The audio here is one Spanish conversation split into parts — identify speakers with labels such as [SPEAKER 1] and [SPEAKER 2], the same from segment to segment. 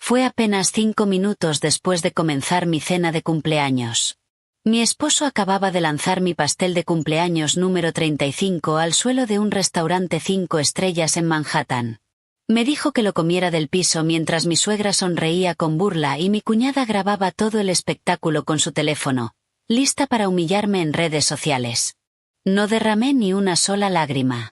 [SPEAKER 1] Fue apenas 5 minutos después de comenzar mi cena de cumpleaños. Mi esposo acababa de lanzar mi pastel de cumpleaños número 35 al suelo de un restaurante 5 estrellas en Manhattan. Me dijo que lo comiera del piso mientras mi suegra sonreía con burla y mi cuñada grababa todo el espectáculo con su teléfono, lista para humillarme en redes sociales. No derramé ni una sola lágrima.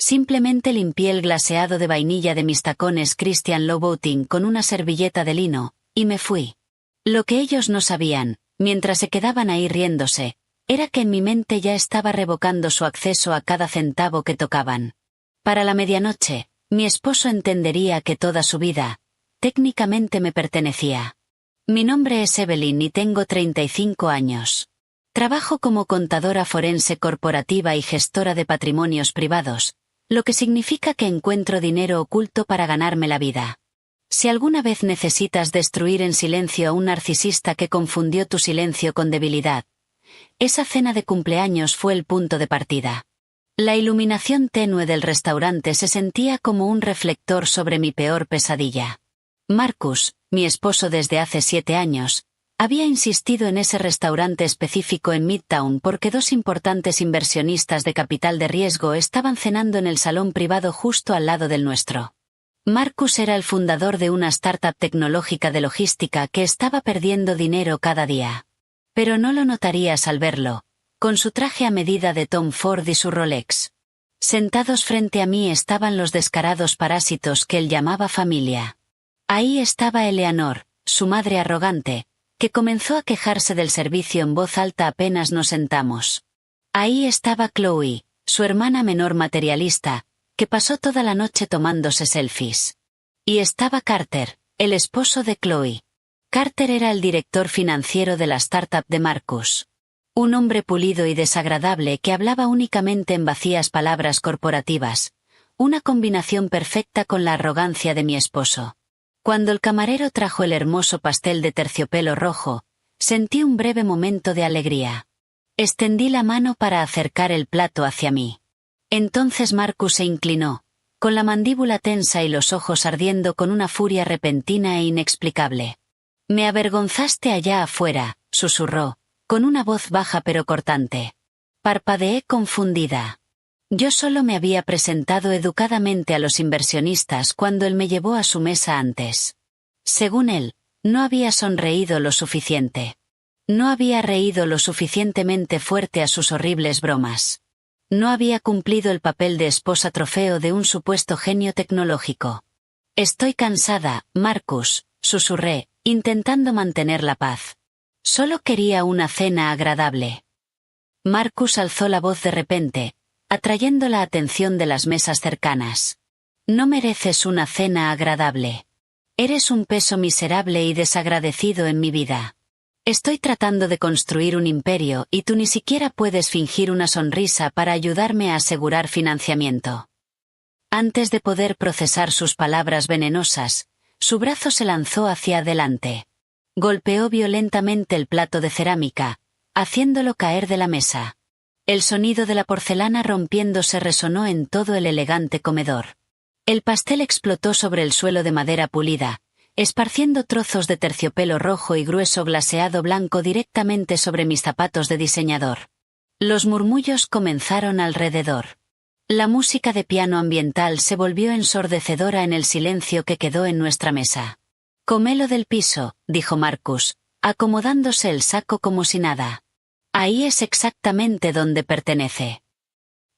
[SPEAKER 1] Simplemente limpié el glaseado de vainilla de mis tacones Christian Louboutin con una servilleta de lino, y me fui. Lo que ellos no sabían, mientras se quedaban ahí riéndose, era que en mi mente ya estaba revocando su acceso a cada centavo que tocaban. Para la medianoche, mi esposo entendería que toda su vida, técnicamente me pertenecía. Mi nombre es Evelyn y tengo 35 años. Trabajo como contadora forense corporativa y gestora de patrimonios privados, lo que significa que encuentro dinero oculto para ganarme la vida. Si alguna vez necesitas destruir en silencio a un narcisista que confundió tu silencio con debilidad, esa cena de cumpleaños fue el punto de partida. La iluminación tenue del restaurante se sentía como un reflector sobre mi peor pesadilla. Marcus, mi esposo desde hace 7 años, había insistido en ese restaurante específico en Midtown porque 2 importantes inversionistas de capital de riesgo estaban cenando en el salón privado justo al lado del nuestro. Marcus era el fundador de una startup tecnológica de logística que estaba perdiendo dinero cada día. Pero no lo notarías al verlo, con su traje a medida de Tom Ford y su Rolex. Sentados frente a mí estaban los descarados parásitos que él llamaba familia. Ahí estaba Eleanor, su madre arrogante, que comenzó a quejarse del servicio en voz alta apenas nos sentamos. Ahí estaba Chloe, su hermana menor materialista, que pasó toda la noche tomándose selfies. Y estaba Carter, el esposo de Chloe. Carter era el director financiero de la startup de Marcus. Un hombre pulido y desagradable que hablaba únicamente en vacías palabras corporativas, una combinación perfecta con la arrogancia de mi esposo. Cuando el camarero trajo el hermoso pastel de terciopelo rojo, sentí un breve momento de alegría. Extendí la mano para acercar el plato hacia mí. Entonces Marcus se inclinó, con la mandíbula tensa y los ojos ardiendo con una furia repentina e inexplicable. «Me avergonzaste allá afuera», susurró, con una voz baja pero cortante. Parpadeé confundida. Yo solo me había presentado educadamente a los inversionistas cuando él me llevó a su mesa antes. Según él, no había sonreído lo suficiente. No había reído lo suficientemente fuerte a sus horribles bromas. No había cumplido el papel de esposa trofeo de un supuesto genio tecnológico. «Estoy cansada, Marcus», susurré, intentando mantener la paz. Solo quería una cena agradable. Marcus alzó la voz de repente, atrayendo la atención de las mesas cercanas. «No mereces una cena agradable. Eres un peso miserable y desagradecido en mi vida. Estoy tratando de construir un imperio y tú ni siquiera puedes fingir una sonrisa para ayudarme a asegurar financiamiento». Antes de poder procesar sus palabras venenosas, su brazo se lanzó hacia adelante. Golpeó violentamente el plato de cerámica, haciéndolo caer de la mesa. El sonido de la porcelana rompiéndose resonó en todo el elegante comedor. El pastel explotó sobre el suelo de madera pulida, esparciendo trozos de terciopelo rojo y grueso glaseado blanco directamente sobre mis zapatos de diseñador. Los murmullos comenzaron alrededor. La música de piano ambiental se volvió ensordecedora en el silencio que quedó en nuestra mesa. «Cómelo del piso», dijo Marcus, acomodándose el saco como si nada. «Ahí es exactamente donde pertenece».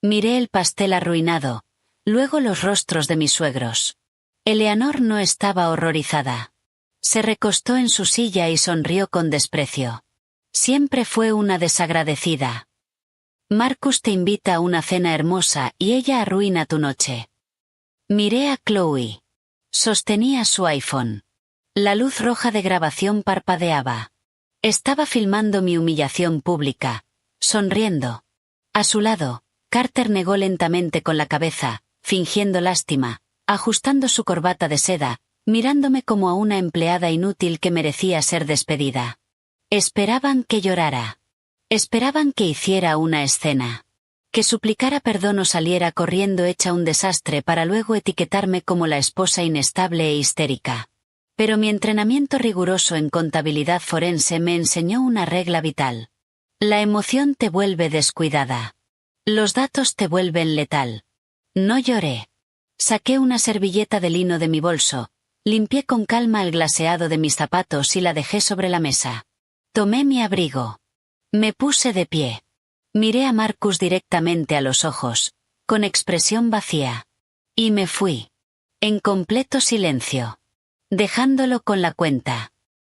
[SPEAKER 1] Miré el pastel arruinado, luego los rostros de mis suegros. Eleanor no estaba horrorizada. Se recostó en su silla y sonrió con desprecio. Siempre fue una desagradecida. «Marcus te invita a una cena hermosa y ella arruina tu noche». Miré a Chloe. Sostenía su iPhone. La luz roja de grabación parpadeaba. Estaba filmando mi humillación pública, sonriendo. A su lado, Carter negó lentamente con la cabeza, fingiendo lástima, ajustando su corbata de seda, mirándome como a una empleada inútil que merecía ser despedida. Esperaban que llorara. Esperaban que hiciera una escena. Que suplicara perdón o saliera corriendo hecha un desastre para luego etiquetarme como la esposa inestable e histérica. Pero mi entrenamiento riguroso en contabilidad forense me enseñó una regla vital. La emoción te vuelve descuidada. Los datos te vuelven letal. No lloré. Saqué una servilleta de lino de mi bolso, limpié con calma el glaseado de mis zapatos y la dejé sobre la mesa. Tomé mi abrigo. Me puse de pie. Miré a Marcus directamente a los ojos, con expresión vacía. Y me fui. En completo silencio. Dejándolo con la cuenta.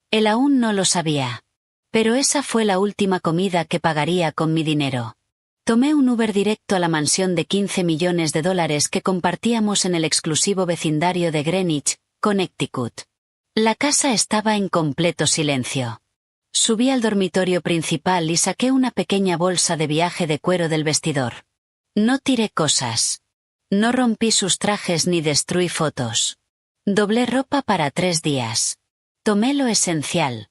[SPEAKER 1] Él aún no lo sabía. Pero esa fue la última comida que pagaría con mi dinero. Tomé un Uber directo a la mansión de $15 millones que compartíamos en el exclusivo vecindario de Greenwich, Connecticut. La casa estaba en completo silencio. Subí al dormitorio principal y saqué una pequeña bolsa de viaje de cuero del vestidor. No tiré cosas. No rompí sus trajes ni destruí fotos. Doblé ropa para 3 días. Tomé lo esencial.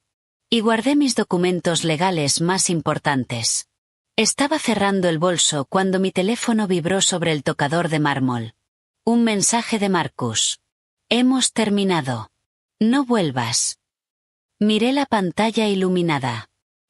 [SPEAKER 1] Y guardé mis documentos legales más importantes. Estaba cerrando el bolso cuando mi teléfono vibró sobre el tocador de mármol. Un mensaje de Marcus. Hemos terminado. No vuelvas. Miré la pantalla iluminada.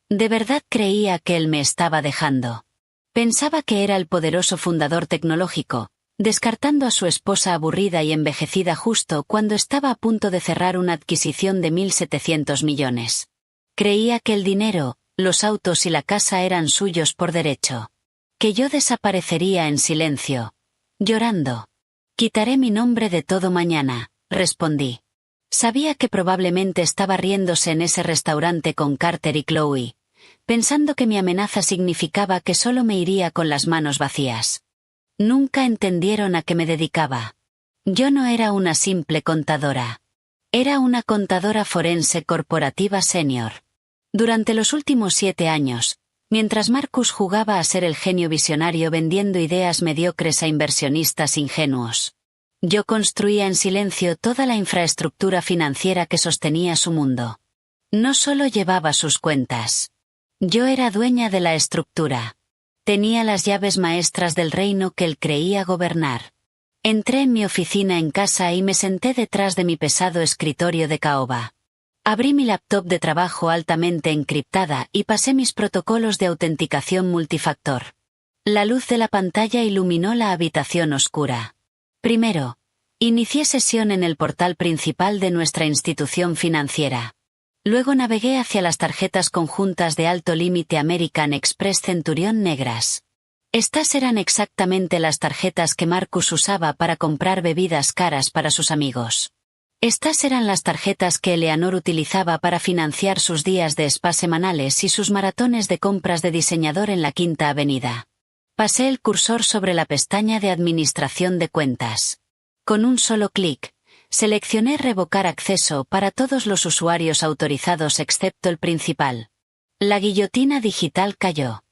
[SPEAKER 1] De verdad creía que él me estaba dejando. Pensaba que era el poderoso fundador tecnológico, descartando a su esposa aburrida y envejecida justo cuando estaba a punto de cerrar una adquisición de 1.700 millones. Creía que el dinero, los autos y la casa eran suyos por derecho. Que yo desaparecería en silencio. Llorando. Quitaré mi nombre de todo mañana, respondí. Sabía que probablemente estaba riéndose en ese restaurante con Carter y Chloe, pensando que mi amenaza significaba que solo me iría con las manos vacías. Nunca entendieron a qué me dedicaba. Yo no era una simple contadora. Era una contadora forense corporativa senior. Durante los últimos 7 años, mientras Marcus jugaba a ser el genio visionario vendiendo ideas mediocres a inversionistas ingenuos, yo construía en silencio toda la infraestructura financiera que sostenía su mundo. No solo llevaba sus cuentas. Yo era dueña de la estructura. Tenía las llaves maestras del reino que él creía gobernar. Entré en mi oficina en casa y me senté detrás de mi pesado escritorio de caoba. Abrí mi laptop de trabajo altamente encriptada y pasé mis protocolos de autenticación multifactor. La luz de la pantalla iluminó la habitación oscura. Primero, inicié sesión en el portal principal de nuestra institución financiera. Luego navegué hacia las tarjetas conjuntas de alto límite American Express Centurión negras. Estas eran exactamente las tarjetas que Marcus usaba para comprar bebidas caras para sus amigos. Estas eran las tarjetas que Eleanor utilizaba para financiar sus días de spa semanales y sus maratones de compras de diseñador en la Quinta Avenida. Pasé el cursor sobre la pestaña de Administración de cuentas. Con un solo clic, seleccioné Revocar acceso para todos los usuarios autorizados excepto el principal. La guillotina digital cayó.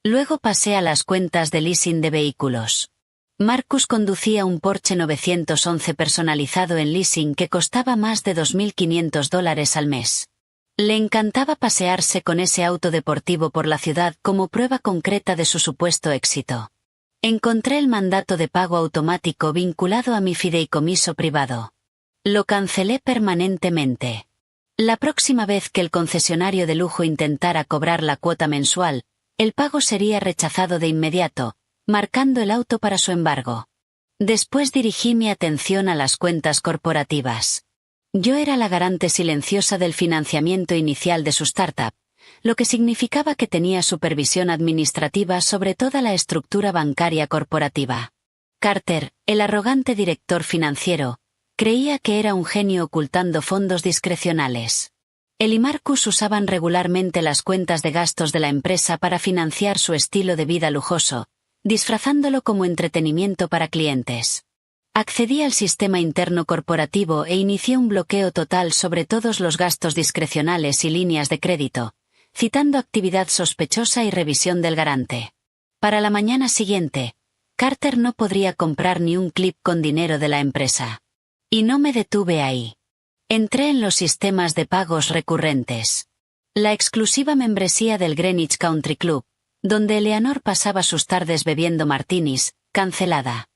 [SPEAKER 1] Luego pasé a las cuentas de leasing de vehículos. Marcus conducía un Porsche 911 personalizado en leasing que costaba más de $2.500 al mes. Le encantaba pasearse con ese auto deportivo por la ciudad como prueba concreta de su supuesto éxito. Encontré el mandato de pago automático vinculado a mi fideicomiso privado. Lo cancelé permanentemente. La próxima vez que el concesionario de lujo intentara cobrar la cuota mensual, el pago sería rechazado de inmediato, marcando el auto para su embargo. Después dirigí mi atención a las cuentas corporativas. Yo era la garante silenciosa del financiamiento inicial de su startup, lo que significaba que tenía supervisión administrativa sobre toda la estructura bancaria corporativa. Carter, el arrogante director financiero, creía que era un genio ocultando fondos discrecionales. Él y Marcus usaban regularmente las cuentas de gastos de la empresa para financiar su estilo de vida lujoso, disfrazándolo como entretenimiento para clientes. Accedí al sistema interno corporativo e inicié un bloqueo total sobre todos los gastos discrecionales y líneas de crédito, citando actividad sospechosa y revisión del garante. Para la mañana siguiente, Carter no podría comprar ni un clip con dinero de la empresa. Y no me detuve ahí. Entré en los sistemas de pagos recurrentes. La exclusiva membresía del Greenwich Country Club, donde Eleanor pasaba sus tardes bebiendo martinis, cancelada.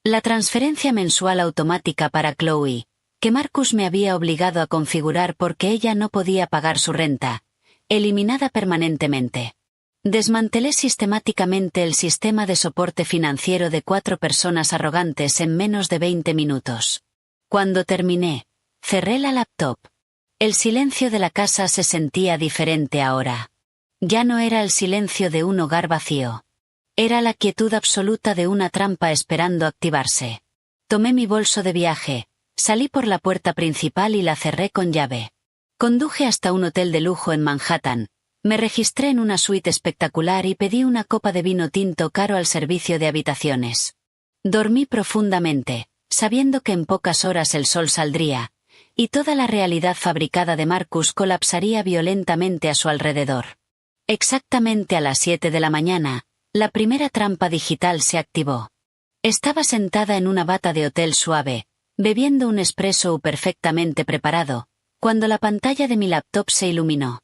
[SPEAKER 1] La transferencia mensual automática para Chloe, que Marcus me había obligado a configurar porque ella no podía pagar su renta, eliminada permanentemente. Desmantelé sistemáticamente el sistema de soporte financiero de 4 personas arrogantes en menos de 20 minutos. Cuando terminé, cerré la laptop. El silencio de la casa se sentía diferente ahora. Ya no era el silencio de un hogar vacío. Era la quietud absoluta de una trampa esperando activarse. Tomé mi bolso de viaje, salí por la puerta principal y la cerré con llave. Conduje hasta un hotel de lujo en Manhattan. Me registré en una suite espectacular y pedí una copa de vino tinto caro al servicio de habitaciones. Dormí profundamente, sabiendo que en pocas horas el sol saldría, y toda la realidad fabricada de Marcus colapsaría violentamente a su alrededor. Exactamente a las 7 de la mañana, la primera trampa digital se activó. Estaba sentada en una bata de hotel suave, bebiendo un espresso perfectamente preparado, cuando la pantalla de mi laptop se iluminó.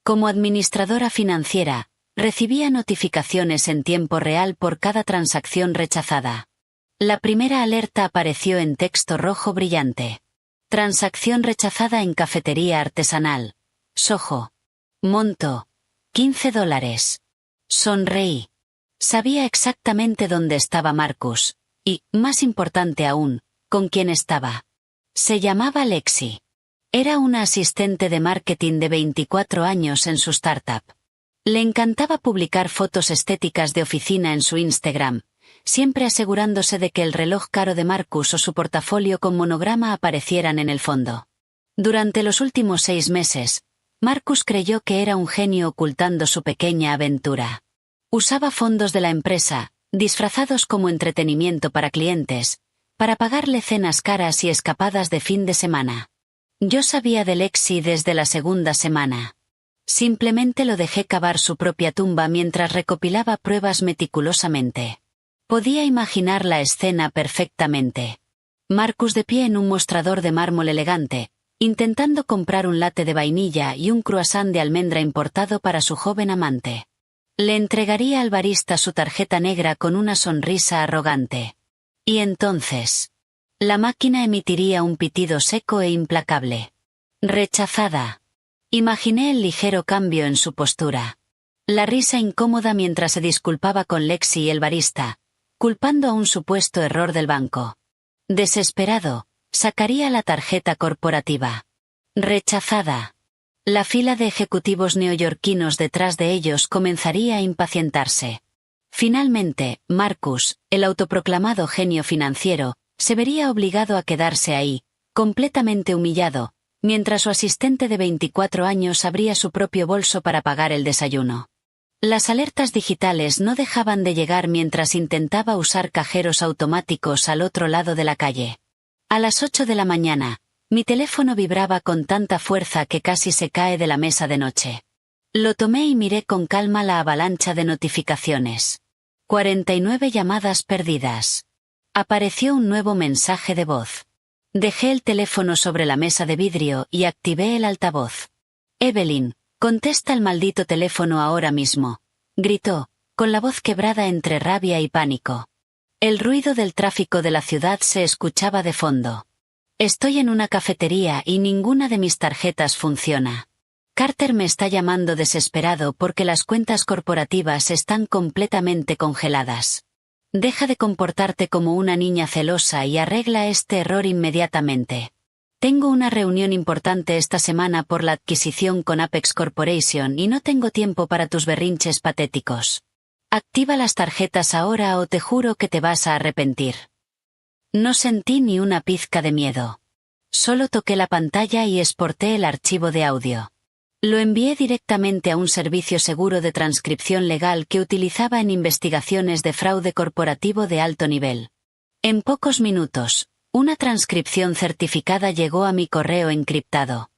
[SPEAKER 1] Como administradora financiera, recibía notificaciones en tiempo real por cada transacción rechazada. La primera alerta apareció en texto rojo brillante. Transacción rechazada en cafetería artesanal. Soho. Monto. $15. Sonreí. Sabía exactamente dónde estaba Marcus, y, más importante aún, con quién estaba. Se llamaba Lexi. Era una asistente de marketing de 24 años en su startup. Le encantaba publicar fotos estéticas de oficina en su Instagram, siempre asegurándose de que el reloj caro de Marcus o su portafolio con monograma aparecieran en el fondo. Durante los últimos 6 meses, Marcus creyó que era un genio ocultando su pequeña aventura. Usaba fondos de la empresa, disfrazados como entretenimiento para clientes, para pagarle cenas caras y escapadas de fin de semana. Yo sabía de Lexi desde la segunda semana. Simplemente lo dejé cavar su propia tumba mientras recopilaba pruebas meticulosamente. Podía imaginar la escena perfectamente. Marcus de pie en un mostrador de mármol elegante, intentando comprar un latte de vainilla y un croissant de almendra importado para su joven amante. Le entregaría al barista su tarjeta negra con una sonrisa arrogante. Y entonces, la máquina emitiría un pitido seco e implacable. Rechazada. Imaginé el ligero cambio en su postura. La risa incómoda mientras se disculpaba con Lexi y el barista, culpando a un supuesto error del banco. Desesperado, sacaría la tarjeta corporativa. Rechazada. La fila de ejecutivos neoyorquinos detrás de ellos comenzaría a impacientarse. Finalmente, Marcus, el autoproclamado genio financiero, se vería obligado a quedarse ahí, completamente humillado, mientras su asistente de 24 años abría su propio bolso para pagar el desayuno. Las alertas digitales no dejaban de llegar mientras intentaba usar cajeros automáticos al otro lado de la calle. A las 8 de la mañana, mi teléfono vibraba con tanta fuerza que casi se cae de la mesa de noche. Lo tomé y miré con calma la avalancha de notificaciones. 49 llamadas perdidas. Apareció un nuevo mensaje de voz. Dejé el teléfono sobre la mesa de vidrio y activé el altavoz. Evelyn, contesta el maldito teléfono ahora mismo, gritó, con la voz quebrada entre rabia y pánico. El ruido del tráfico de la ciudad se escuchaba de fondo. Estoy en una cafetería y ninguna de mis tarjetas funciona. Carter me está llamando desesperado porque las cuentas corporativas están completamente congeladas. Deja de comportarte como una niña celosa y arregla este error inmediatamente. Tengo una reunión importante esta semana por la adquisición con Apex Corporation y no tengo tiempo para tus berrinches patéticos. Activa las tarjetas ahora o te juro que te vas a arrepentir. No sentí ni una pizca de miedo. Solo toqué la pantalla y exporté el archivo de audio. Lo envié directamente a un servicio seguro de transcripción legal que utilizaba en investigaciones de fraude corporativo de alto nivel. En pocos minutos, una transcripción certificada llegó a mi correo encriptado.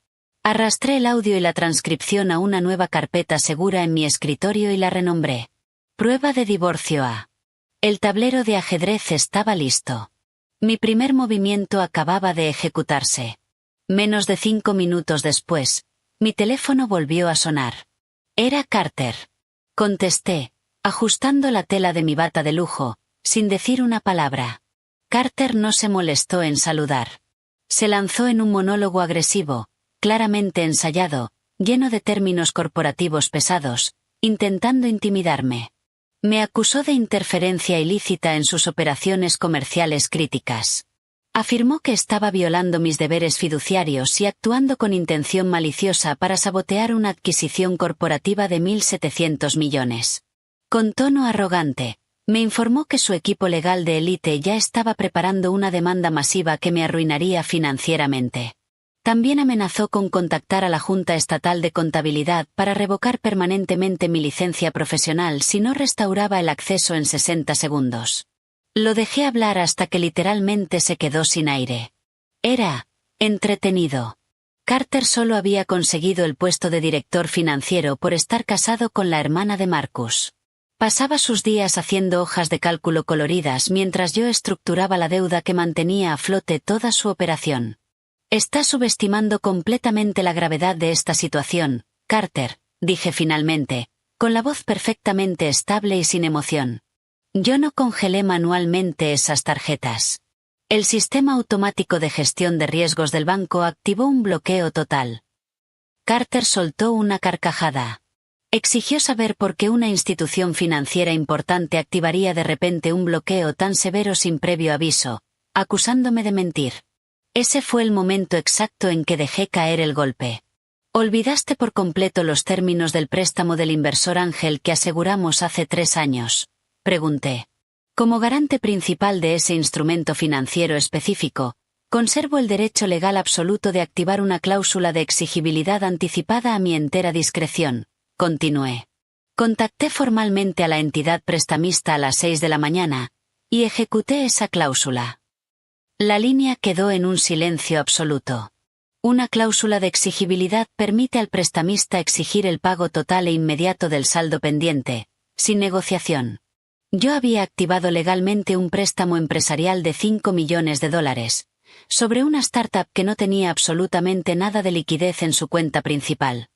[SPEAKER 1] Arrastré el audio y la transcripción a una nueva carpeta segura en mi escritorio y la renombré. Prueba de divorcio A. El tablero de ajedrez estaba listo. Mi primer movimiento acababa de ejecutarse. Menos de 5 minutos después, mi teléfono volvió a sonar. Era Carter. Contesté, ajustando la tela de mi bata de lujo, sin decir una palabra. Carter no se molestó en saludar. Se lanzó en un monólogo agresivo, claramente ensayado, lleno de términos corporativos pesados, intentando intimidarme. Me acusó de interferencia ilícita en sus operaciones comerciales críticas. Afirmó que estaba violando mis deberes fiduciarios y actuando con intención maliciosa para sabotear una adquisición corporativa de 1.700 millones. Con tono arrogante, me informó que su equipo legal de élite ya estaba preparando una demanda masiva que me arruinaría financieramente. También amenazó con contactar a la Junta Estatal de Contabilidad para revocar permanentemente mi licencia profesional si no restauraba el acceso en 60 segundos. Lo dejé hablar hasta que literalmente se quedó sin aire. Era entretenido. Carter solo había conseguido el puesto de director financiero por estar casado con la hermana de Marcus. Pasaba sus días haciendo hojas de cálculo coloridas mientras yo estructuraba la deuda que mantenía a flote toda su operación. Está subestimando completamente la gravedad de esta situación, Carter, dije finalmente, con la voz perfectamente estable y sin emoción. Yo no congelé manualmente esas tarjetas. El sistema automático de gestión de riesgos del banco activó un bloqueo total. Carter soltó una carcajada. Exigió saber por qué una institución financiera importante activaría de repente un bloqueo tan severo sin previo aviso, acusándome de mentir. Ese fue el momento exacto en que dejé caer el golpe. ¿Olvidaste por completo los términos del préstamo del inversor Ángel que aseguramos hace 3 años? Pregunté. Como garante principal de ese instrumento financiero específico, conservo el derecho legal absoluto de activar una cláusula de exigibilidad anticipada a mi entera discreción, continué. Contacté formalmente a la entidad prestamista a las 6 de la mañana, y ejecuté esa cláusula. La línea quedó en un silencio absoluto. Una cláusula de exigibilidad permite al prestamista exigir el pago total e inmediato del saldo pendiente, sin negociación. Yo había activado legalmente un préstamo empresarial de $5 millones, sobre una startup que no tenía absolutamente nada de liquidez en su cuenta principal.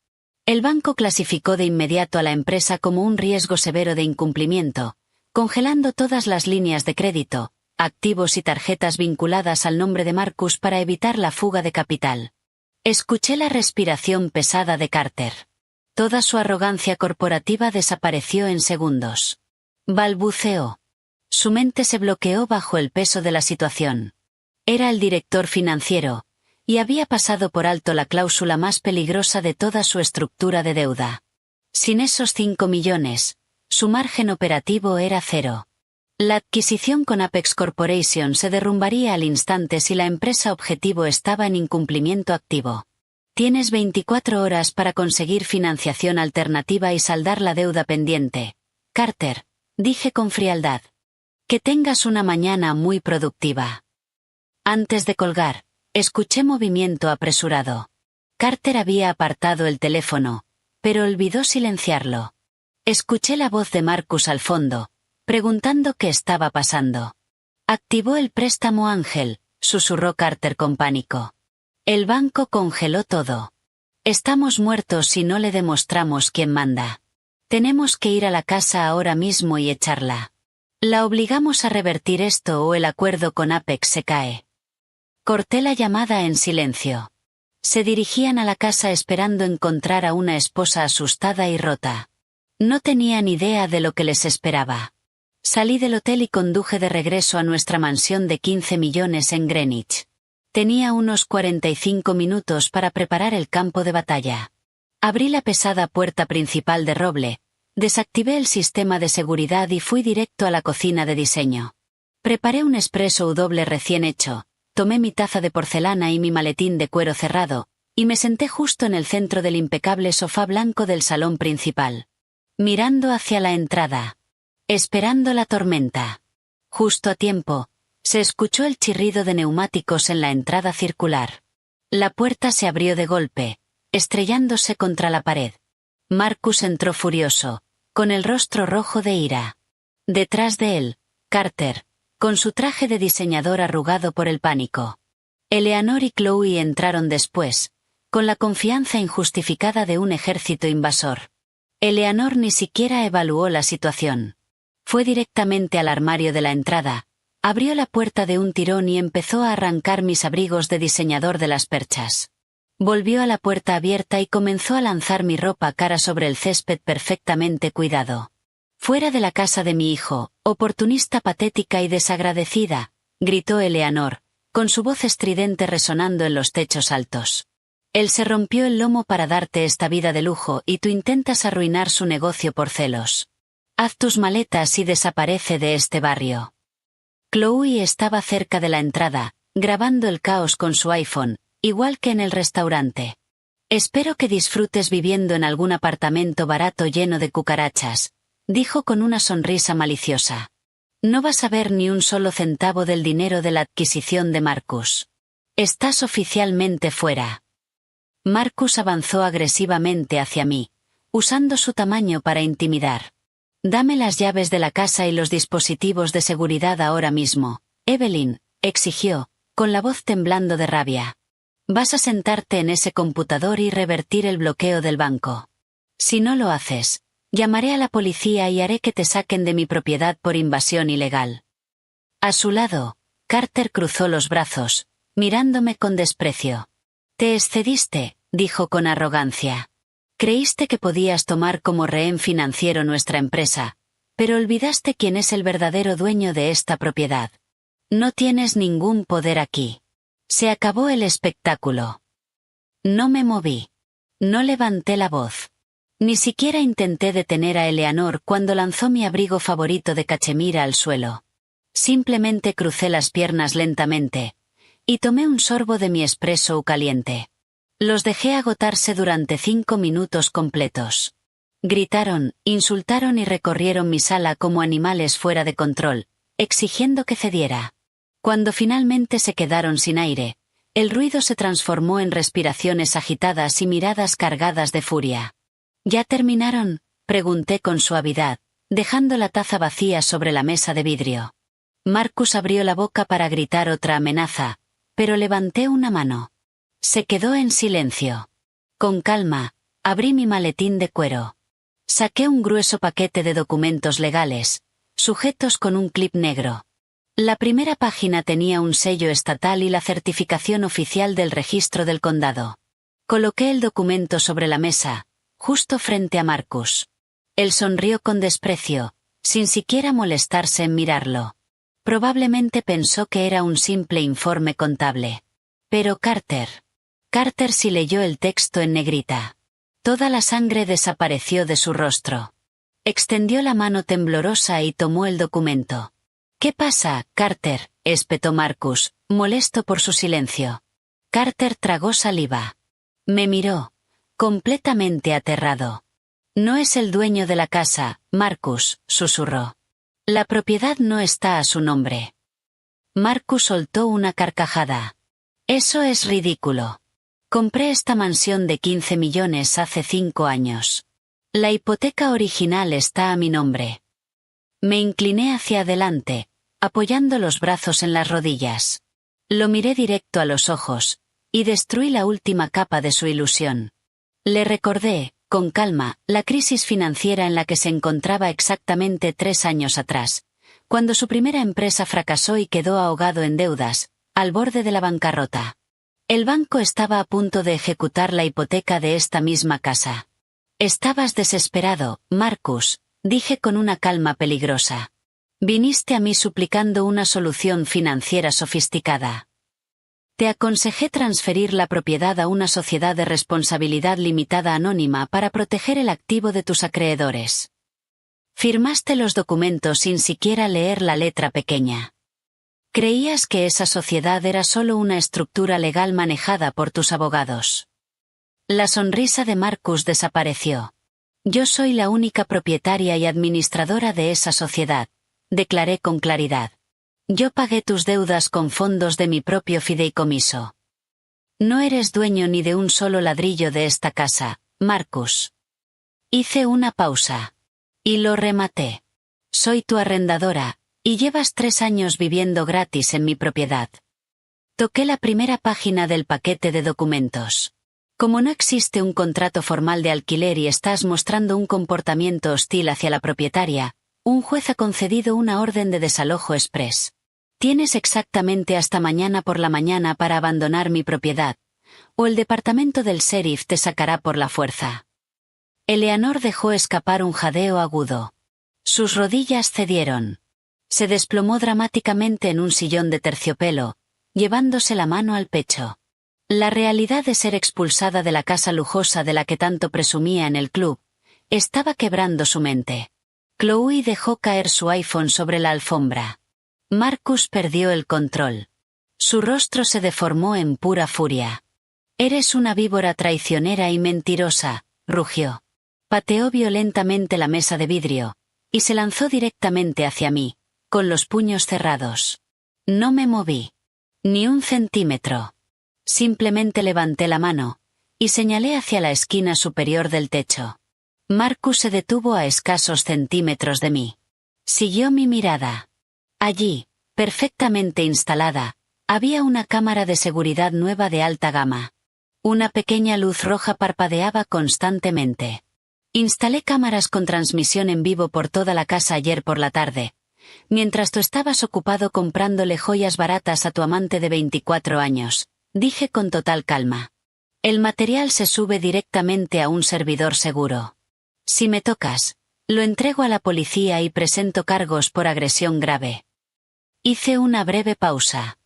[SPEAKER 1] El banco clasificó de inmediato a la empresa como un riesgo severo de incumplimiento, congelando todas las líneas de crédito, activos y tarjetas vinculadas al nombre de Marcus para evitar la fuga de capital. Escuché la respiración pesada de Carter. Toda su arrogancia corporativa desapareció en segundos. Balbuceó. Su mente se bloqueó bajo el peso de la situación. Era el director financiero, y había pasado por alto la cláusula más peligrosa de toda su estructura de deuda. Sin esos 5 millones, su margen operativo era cero. La adquisición con Apex Corporation se derrumbaría al instante si la empresa objetivo estaba en incumplimiento activo. Tienes 24 horas para conseguir financiación alternativa y saldar la deuda pendiente, Carter, dije con frialdad. Que tengas una mañana muy productiva. Antes de colgar, escuché movimiento apresurado. Carter había apartado el teléfono, pero olvidó silenciarlo. Escuché la voz de Marcus al fondo, preguntando qué estaba pasando. Activó el préstamo Ángel, susurró Carter con pánico. El banco congeló todo. Estamos muertos si no le demostramos quién manda. Tenemos que ir a la casa ahora mismo y echarla. La obligamos a revertir esto o el acuerdo con Apex se cae. Corté la llamada en silencio. Se dirigían a la casa esperando encontrar a una esposa asustada y rota. No tenían idea de lo que les esperaba. Salí del hotel y conduje de regreso a nuestra mansión de 15 millones en Greenwich. Tenía unos 45 minutos para preparar el campo de batalla. Abrí la pesada puerta principal de roble, desactivé el sistema de seguridad y fui directo a la cocina de diseño. Preparé un espresso doble recién hecho, tomé mi taza de porcelana y mi maletín de cuero cerrado, y me senté justo en el centro del impecable sofá blanco del salón principal. Mirando hacia la entrada. Esperando la tormenta. Justo a tiempo, se escuchó el chirrido de neumáticos en la entrada circular. La puerta se abrió de golpe, estrellándose contra la pared. Marcus entró furioso, con el rostro rojo de ira. Detrás de él, Carter, con su traje de diseñador arrugado por el pánico. Eleanor y Chloe entraron después, con la confianza injustificada de un ejército invasor. Eleanor ni siquiera evaluó la situación. Fue directamente al armario de la entrada, Abrió la puerta de un tirón y empezó a arrancar mis abrigos de diseñador de las perchas. Volvió a la puerta abierta y comenzó a lanzar mi ropa cara sobre el césped perfectamente cuidado. «Fuera de la casa de mi hijo, oportunista patética y desagradecida», gritó Eleanor, con su voz estridente resonando en los techos altos. «Él se rompió el lomo para darte esta vida de lujo y tú intentas arruinar su negocio por celos. Haz tus maletas y desaparece de este barrio». Chloe estaba cerca de la entrada, grabando el caos con su iPhone, igual que en el restaurante. «Espero que disfrutes viviendo en algún apartamento barato lleno de cucarachas», dijo con una sonrisa maliciosa. «No vas a ver ni un solo centavo del dinero de la adquisición de Marcus. Estás oficialmente fuera». Marcus avanzó agresivamente hacia mí, usando su tamaño para intimidar. «Dame las llaves de la casa y los dispositivos de seguridad ahora mismo», Evelyn exigió, con la voz temblando de rabia. «Vas a sentarte en ese computador y revertir el bloqueo del banco. Si no lo haces, llamaré a la policía y haré que te saquen de mi propiedad por invasión ilegal». A su lado, Carter cruzó los brazos, mirándome con desprecio. «Te excediste», dijo con arrogancia. «Creíste que podías tomar como rehén financiero nuestra empresa, pero olvidaste quién es el verdadero dueño de esta propiedad. No tienes ningún poder aquí. Se acabó el espectáculo». No me moví. No levanté la voz. Ni siquiera intenté detener a Eleanor cuando lanzó mi abrigo favorito de cachemira al suelo. Simplemente crucé las piernas lentamente y tomé un sorbo de mi espresso caliente. Los dejé agotarse durante 5 minutos completos. Gritaron, insultaron y recorrieron mi sala como animales fuera de control, exigiendo que cediera. Cuando finalmente se quedaron sin aire, el ruido se transformó en respiraciones agitadas y miradas cargadas de furia. «¿Ya terminaron?», pregunté con suavidad, dejando la taza vacía sobre la mesa de vidrio. Marcus abrió la boca para gritar otra amenaza, pero levanté una mano. Se quedó en silencio. Con calma, abrí mi maletín de cuero. Saqué un grueso paquete de documentos legales, sujetos con un clip negro. La primera página tenía un sello estatal y la certificación oficial del registro del condado. Coloqué el documento sobre la mesa, justo frente a Marcus. Él sonrió con desprecio, sin siquiera molestarse en mirarlo. Probablemente pensó que era un simple informe contable. Pero Carter sí leyó el texto en negrita. Toda la sangre desapareció de su rostro. Extendió la mano temblorosa y tomó el documento. «¿Qué pasa, Carter?», espetó Marcus, molesto por su silencio. Carter tragó saliva. Me miró, completamente aterrado. «No es el dueño de la casa, Marcus», susurró. «La propiedad no está a su nombre». Marcus soltó una carcajada. «Eso es ridículo. Compré esta mansión de 15 millones hace 5 años. La hipoteca original está a mi nombre». Me incliné hacia adelante, apoyando los brazos en las rodillas. Lo miré directo a los ojos, y destruí la última capa de su ilusión. Le recordé, con calma, la crisis financiera en la que se encontraba exactamente 3 años atrás, cuando su primera empresa fracasó y quedó ahogado en deudas, al borde de la bancarrota. El banco estaba a punto de ejecutar la hipoteca de esta misma casa. «Estabas desesperado, Marcus», dije con una calma peligrosa. «Viniste a mí suplicando una solución financiera sofisticada. Te aconsejé transferir la propiedad a una sociedad de responsabilidad limitada anónima para proteger el activo de tus acreedores. Firmaste los documentos sin siquiera leer la letra pequeña. Creías que esa sociedad era solo una estructura legal manejada por tus abogados». La sonrisa de Marcus desapareció. «Yo soy la única propietaria y administradora de esa sociedad», declaré con claridad. «Yo pagué tus deudas con fondos de mi propio fideicomiso. No eres dueño ni de un solo ladrillo de esta casa, Marcus». Hice una pausa. Y lo rematé. «Soy tu arrendadora, y llevas 3 años viviendo gratis en mi propiedad». Toqué la primera página del paquete de documentos. «Como no existe un contrato formal de alquiler y estás mostrando un comportamiento hostil hacia la propietaria, un juez ha concedido una orden de desalojo express. Tienes exactamente hasta mañana por la mañana para abandonar mi propiedad, o el departamento del sheriff te sacará por la fuerza. Eleanor dejó escapar un jadeo agudo. Sus rodillas cedieron. Se desplomó dramáticamente en un sillón de terciopelo, llevándose la mano al pecho. La realidad de ser expulsada de la casa lujosa de la que tanto presumía en el club, estaba quebrando su mente. Chloe dejó caer su iPhone sobre la alfombra. Marcus perdió el control. Su rostro se deformó en pura furia. «Eres una víbora traicionera y mentirosa», rugió. Pateó violentamente la mesa de vidrio, y se lanzó directamente hacia mí, con los puños cerrados. No me moví. Ni un centímetro. Simplemente levanté la mano, y señalé hacia la esquina superior del techo. Marcus se detuvo a escasos centímetros de mí. Siguió mi mirada. Allí, perfectamente instalada, había una cámara de seguridad nueva de alta gama. Una pequeña luz roja parpadeaba constantemente. Instalé cámaras con transmisión en vivo por toda la casa ayer por la tarde, mientras tú estabas ocupado comprándole joyas baratas a tu amante de 24 años, dije con total calma. El material se sube directamente a un servidor seguro. Si me tocas, lo entrego a la policía y presento cargos por agresión grave. Hice una breve pausa.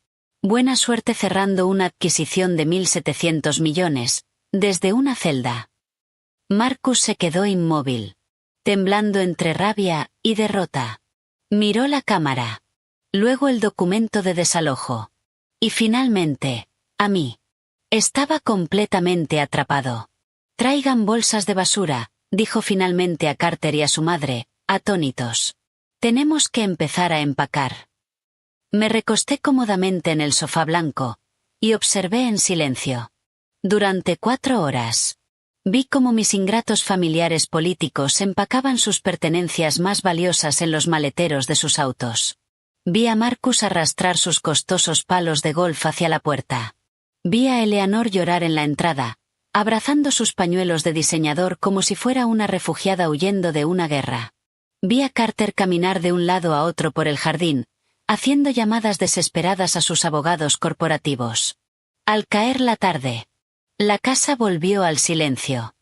[SPEAKER 1] Buena suerte cerrando una adquisición de 1.700 millones, desde una celda. Marcus se quedó inmóvil, temblando entre rabia y derrota. Miró la cámara. Luego el documento de desalojo. Y finalmente, a mí. Estaba completamente atrapado. Traigan bolsas de basura, dijo finalmente a Carter y a su madre, atónitos. Tenemos que empezar a empacar. Me recosté cómodamente en el sofá blanco, y observé en silencio. Durante 4 horas. Vi cómo mis ingratos familiares políticos empacaban sus pertenencias más valiosas en los maleteros de sus autos. Vi a Marcus arrastrar sus costosos palos de golf hacia la puerta. Vi a Eleanor llorar en la entrada, abrazando sus pañuelos de diseñador como si fuera una refugiada huyendo de una guerra. Vi a Carter caminar de un lado a otro por el jardín, haciendo llamadas desesperadas a sus abogados corporativos. Al caer la tarde, la casa volvió al silencio.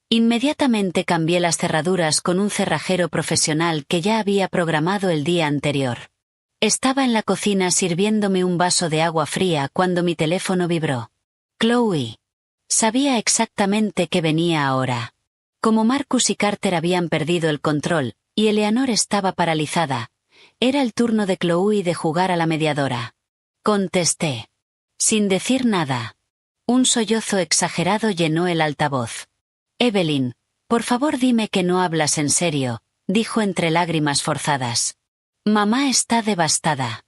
[SPEAKER 1] Inmediatamente cambié las cerraduras con un cerrajero profesional que ya había programado el día anterior. Estaba en la cocina sirviéndome un vaso de agua fría cuando mi teléfono vibró. Chloe. Sabía exactamente que venía ahora. Como Marcus y Carter habían perdido el control, y Eleanor estaba paralizada, era el turno de Chloe de jugar a la mediadora. Contesté. Sin decir nada. Un sollozo exagerado llenó el altavoz. Evelyn, por favor dime que no hablas en serio, dijo entre lágrimas forzadas. Mamá está devastada.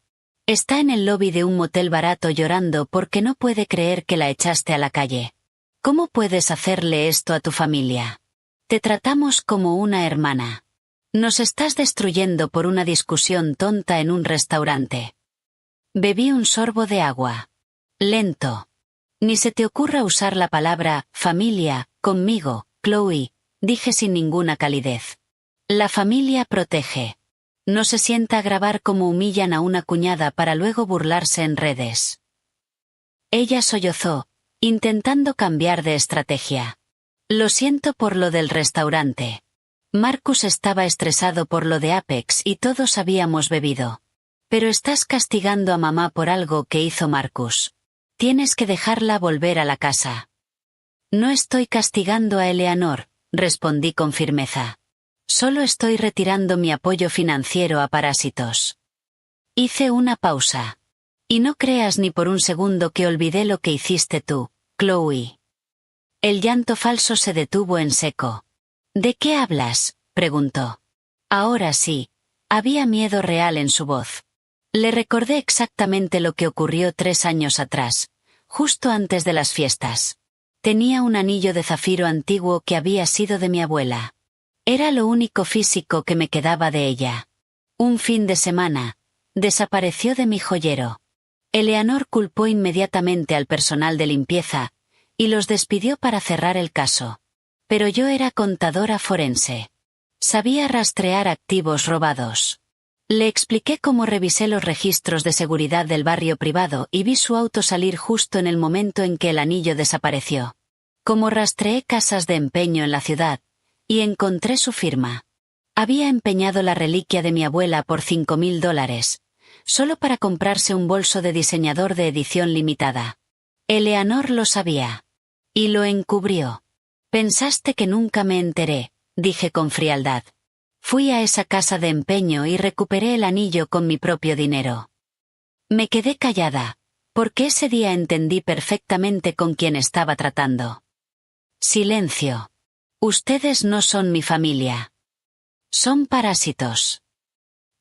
[SPEAKER 1] Está en el lobby de un motel barato llorando porque no puede creer que la echaste a la calle. ¿Cómo puedes hacerle esto a tu familia? Te tratamos como una hermana. Nos estás destruyendo por una discusión tonta en un restaurante. Bebí un sorbo de agua. Lento. Ni se te ocurra usar la palabra familia conmigo, Chloe, dije sin ninguna calidez. La familia protege. No se sienta a grabar cómo humillan a una cuñada para luego burlarse en redes. Ella sollozó, intentando cambiar de estrategia. Lo siento por lo del restaurante. Marcus estaba estresado por lo de Apex y todos habíamos bebido. Pero estás castigando a mamá por algo que hizo Marcus. Tienes que dejarla volver a la casa. No estoy castigando a Eleanor, respondí con firmeza. Solo estoy retirando mi apoyo financiero a parásitos. Hice una pausa. Y no creas ni por un segundo que olvidé lo que hiciste tú, Chloe. El llanto falso se detuvo en seco. ¿De qué hablas?, preguntó. Ahora sí, había miedo real en su voz. Le recordé exactamente lo que ocurrió 3 años atrás, justo antes de las fiestas. Tenía un anillo de zafiro antiguo que había sido de mi abuela. Era lo único físico que me quedaba de ella. Un fin de semana, desapareció de mi joyero. Eleanor culpó inmediatamente al personal de limpieza, y los despidió para cerrar el caso. Pero yo era contadora forense. Sabía rastrear activos robados. Le expliqué cómo revisé los registros de seguridad del barrio privado y vi su auto salir justo en el momento en que el anillo desapareció. Cómo rastreé casas de empeño en la ciudad, y encontré su firma. Había empeñado la reliquia de mi abuela por $5.000, solo para comprarse un bolso de diseñador de edición limitada. Eleanor lo sabía. Y lo encubrió. Pensaste que nunca me enteré, dije con frialdad. Fui a esa casa de empeño y recuperé el anillo con mi propio dinero. Me quedé callada, porque ese día entendí perfectamente con quién estaba tratando. Silencio. Ustedes no son mi familia. Son parásitos.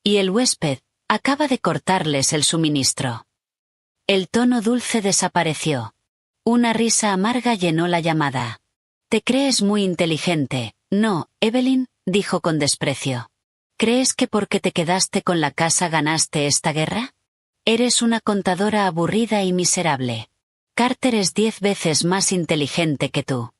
[SPEAKER 1] Y el huésped acaba de cortarles el suministro. El tono dulce desapareció. Una risa amarga llenó la llamada. Te crees muy inteligente, ¿no, Evelyn?, dijo con desprecio. ¿Crees que porque te quedaste con la casa ganaste esta guerra? Eres una contadora aburrida y miserable. Carter es 10 veces más inteligente que tú.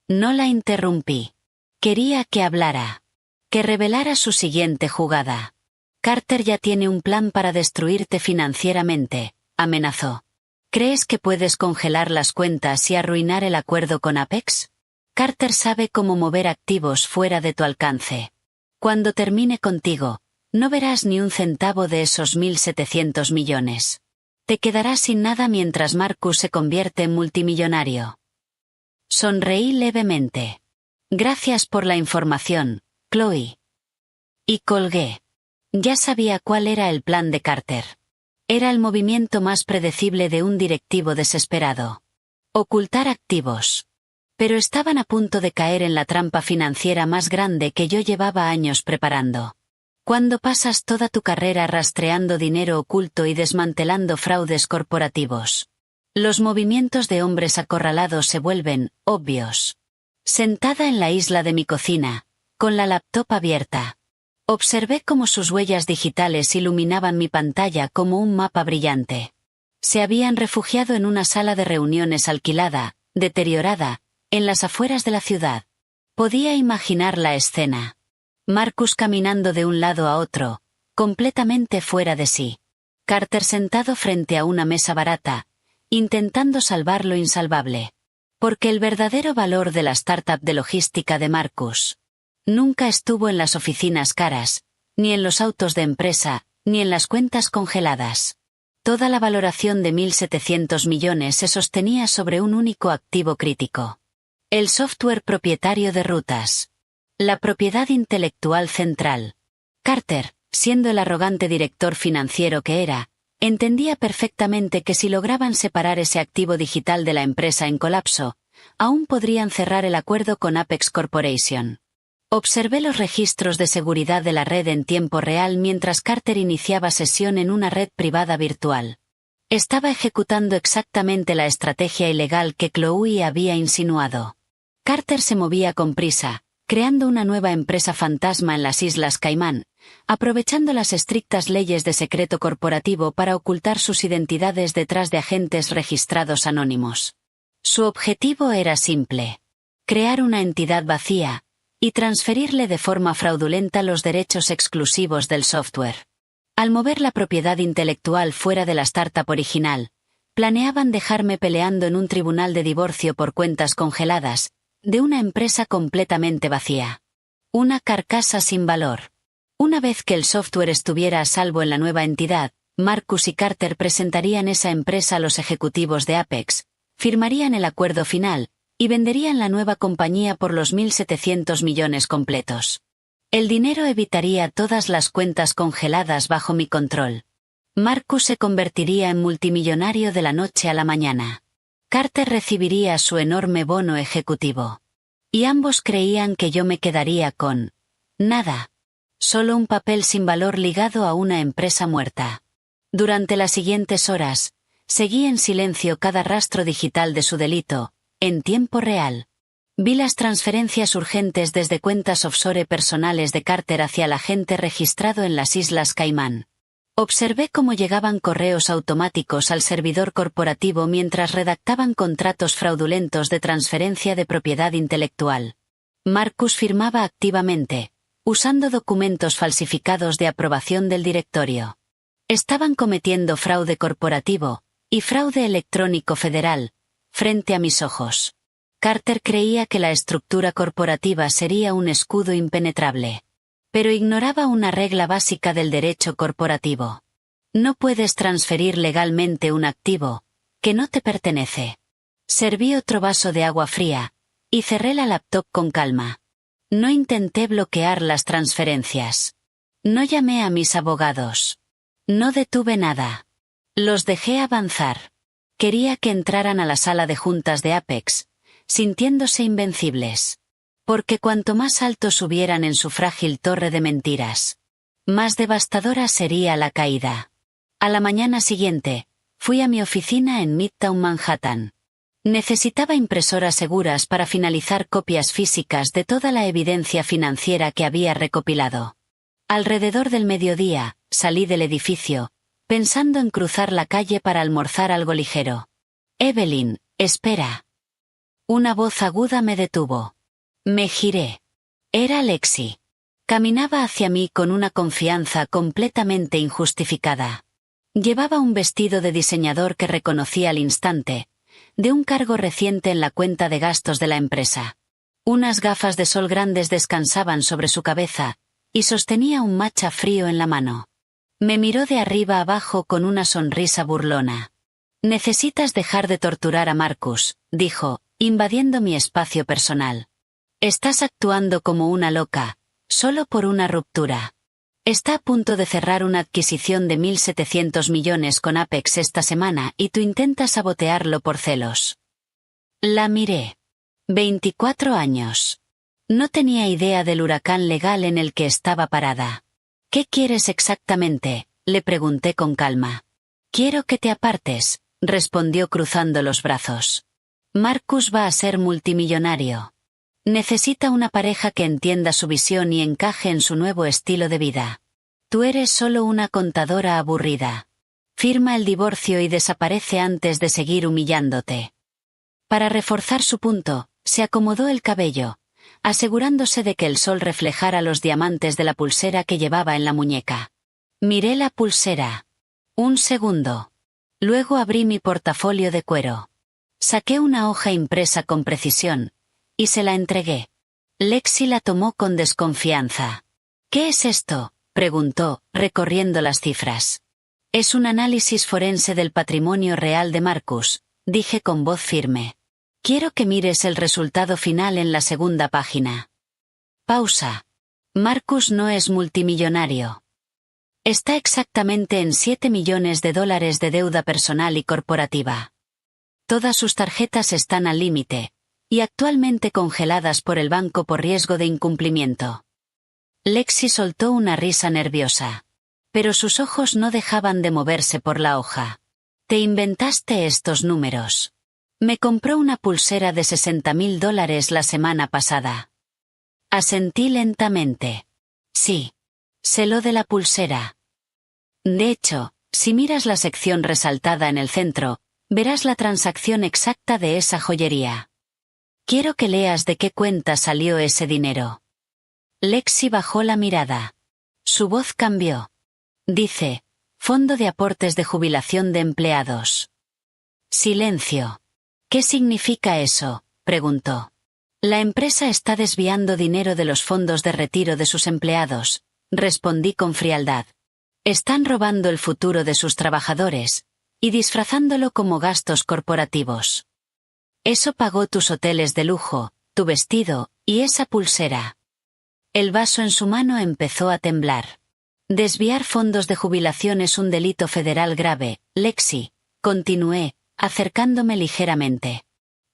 [SPEAKER 1] No la interrumpí. Quería que hablara. Que revelara su siguiente jugada. Carter ya tiene un plan para destruirte financieramente, amenazó. ¿Crees que puedes congelar las cuentas y arruinar el acuerdo con Apex? Carter sabe cómo mover activos fuera de tu alcance. Cuando termine contigo, no verás ni un centavo de esos 1.700 millones. Te quedarás sin nada mientras Marcus se convierte en multimillonario. Sonreí levemente. Gracias por la información, Chloe. Y colgué. Ya sabía cuál era el plan de Carter. Era el movimiento más predecible de un directivo desesperado. Ocultar activos. Pero estaban a punto de caer en la trampa financiera más grande que yo llevaba años preparando. Cuando pasas toda tu carrera rastreando dinero oculto y desmantelando fraudes corporativos, los movimientos de hombres acorralados se vuelven obvios. Sentada en la isla de mi cocina, con la laptop abierta, observé cómo sus huellas digitales iluminaban mi pantalla como un mapa brillante. Se habían refugiado en una sala de reuniones alquilada, deteriorada, en las afueras de la ciudad. Podía imaginar la escena. Marcus caminando de un lado a otro, completamente fuera de sí. Carter sentado frente a una mesa barata, intentando salvar lo insalvable. Porque el verdadero valor de la startup de logística de Marcus nunca estuvo en las oficinas caras, ni en los autos de empresa, ni en las cuentas congeladas. Toda la valoración de 1.700 millones se sostenía sobre un único activo crítico. El software propietario de rutas. La propiedad intelectual central. Carter, siendo el arrogante director financiero que era, entendía perfectamente que si lograban separar ese activo digital de la empresa en colapso, aún podrían cerrar el acuerdo con Apex Corporation. Observé los registros de seguridad de la red en tiempo real mientras Carter iniciaba sesión en una red privada virtual. Estaba ejecutando exactamente la estrategia ilegal que Chloe había insinuado. Carter se movía con prisa, creando una nueva empresa fantasma en las Islas Caimán, aprovechando las estrictas leyes de secreto corporativo para ocultar sus identidades detrás de agentes registrados anónimos. Su objetivo era simple: crear una entidad vacía y transferirle de forma fraudulenta los derechos exclusivos del software. Al mover la propiedad intelectual fuera de la startup original, planeaban dejarme peleando en un tribunal de divorcio por cuentas congeladas, de una empresa completamente vacía. Una carcasa sin valor. Una vez que el software estuviera a salvo en la nueva entidad, Marcus y Carter presentarían esa empresa a los ejecutivos de Apex, firmarían el acuerdo final, y venderían la nueva compañía por los 1.700 millones completos. El dinero evitaría todas las cuentas congeladas bajo mi control. Marcus se convertiría en multimillonario de la noche a la mañana. Carter recibiría su enorme bono ejecutivo. Y ambos creían que yo me quedaría con nada. Solo un papel sin valor ligado a una empresa muerta. Durante las siguientes horas, seguí en silencio cada rastro digital de su delito, en tiempo real. Vi las transferencias urgentes desde cuentas offshore personales de Carter hacia el agente registrado en las Islas Caimán. Observé cómo llegaban correos automáticos al servidor corporativo mientras redactaban contratos fraudulentos de transferencia de propiedad intelectual. Marcus firmaba activamente, usando documentos falsificados de aprobación del directorio. Estaban cometiendo fraude corporativo y fraude electrónico federal, frente a mis ojos. Carter creía que la estructura corporativa sería un escudo impenetrable. Pero ignoraba una regla básica del derecho corporativo. No puedes transferir legalmente un activo que no te pertenece. Serví otro vaso de agua fría y cerré la laptop con calma. No intenté bloquear las transferencias. No llamé a mis abogados. No detuve nada. Los dejé avanzar. Quería que entraran a la sala de juntas de Apex, sintiéndose invencibles. Porque cuanto más alto subieran en su frágil torre de mentiras, más devastadora sería la caída. A la mañana siguiente, fui a mi oficina en Midtown Manhattan. Necesitaba impresoras seguras para finalizar copias físicas de toda la evidencia financiera que había recopilado. Alrededor del mediodía, salí del edificio, pensando en cruzar la calle para almorzar algo ligero. «Evelyn, espera». Una voz aguda me detuvo. Me giré. Era Lexi. Caminaba hacia mí con una confianza completamente injustificada. Llevaba un vestido de diseñador que reconocí al instante, de un cargo reciente en la cuenta de gastos de la empresa. Unas gafas de sol grandes descansaban sobre su cabeza, y sostenía un matcha frío en la mano. Me miró de arriba abajo con una sonrisa burlona. «Necesitas dejar de torturar a Marcus», dijo, invadiendo mi espacio personal. «Estás actuando como una loca, solo por una ruptura. Está a punto de cerrar una adquisición de 1.700 millones con Apex esta semana y tú intentas sabotearlo por celos». La miré. 24 años. No tenía idea del huracán legal en el que estaba parada. «¿Qué quieres exactamente?», le pregunté con calma. «Quiero que te apartes», respondió cruzando los brazos. «Marcus va a ser multimillonario. Necesita una pareja que entienda su visión y encaje en su nuevo estilo de vida. Tú eres solo una contadora aburrida. Firma el divorcio y desaparece antes de seguir humillándote». Para reforzar su punto, se acomodó el cabello, asegurándose de que el sol reflejara los diamantes de la pulsera que llevaba en la muñeca. Miré la pulsera. Un segundo. Luego abrí mi portafolio de cuero. Saqué una hoja impresa con precisión, y se la entregué. Lexi la tomó con desconfianza. «¿Qué es esto?», preguntó, recorriendo las cifras. «Es un análisis forense del patrimonio real de Marcus», dije con voz firme. «Quiero que mires el resultado final en la segunda página». Pausa. Marcus no es multimillonario. Está exactamente en $7 millones de deuda personal y corporativa. Todas sus tarjetas están al límite, y actualmente congeladas por el banco por riesgo de incumplimiento. Lexi soltó una risa nerviosa. Pero sus ojos no dejaban de moverse por la hoja. «Te inventaste estos números. Me compró una pulsera de $60.000 la semana pasada». Asentí lentamente. «Sí. Sé lo de la pulsera. De hecho, si miras la sección resaltada en el centro, verás la transacción exacta de esa joyería. Quiero que leas de qué cuenta salió ese dinero». Lexi bajó la mirada. Su voz cambió. Dice, Fondo de Aportes de Jubilación de Empleados. Silencio. «¿Qué significa eso?», preguntó. «La empresa está desviando dinero de los fondos de retiro de sus empleados», respondí con frialdad. «Están robando el futuro de sus trabajadores y disfrazándolo como gastos corporativos. Eso pagó tus hoteles de lujo, tu vestido y esa pulsera». El vaso en su mano empezó a temblar. «Desviar fondos de jubilación es un delito federal grave, Lexi», continué, acercándome ligeramente.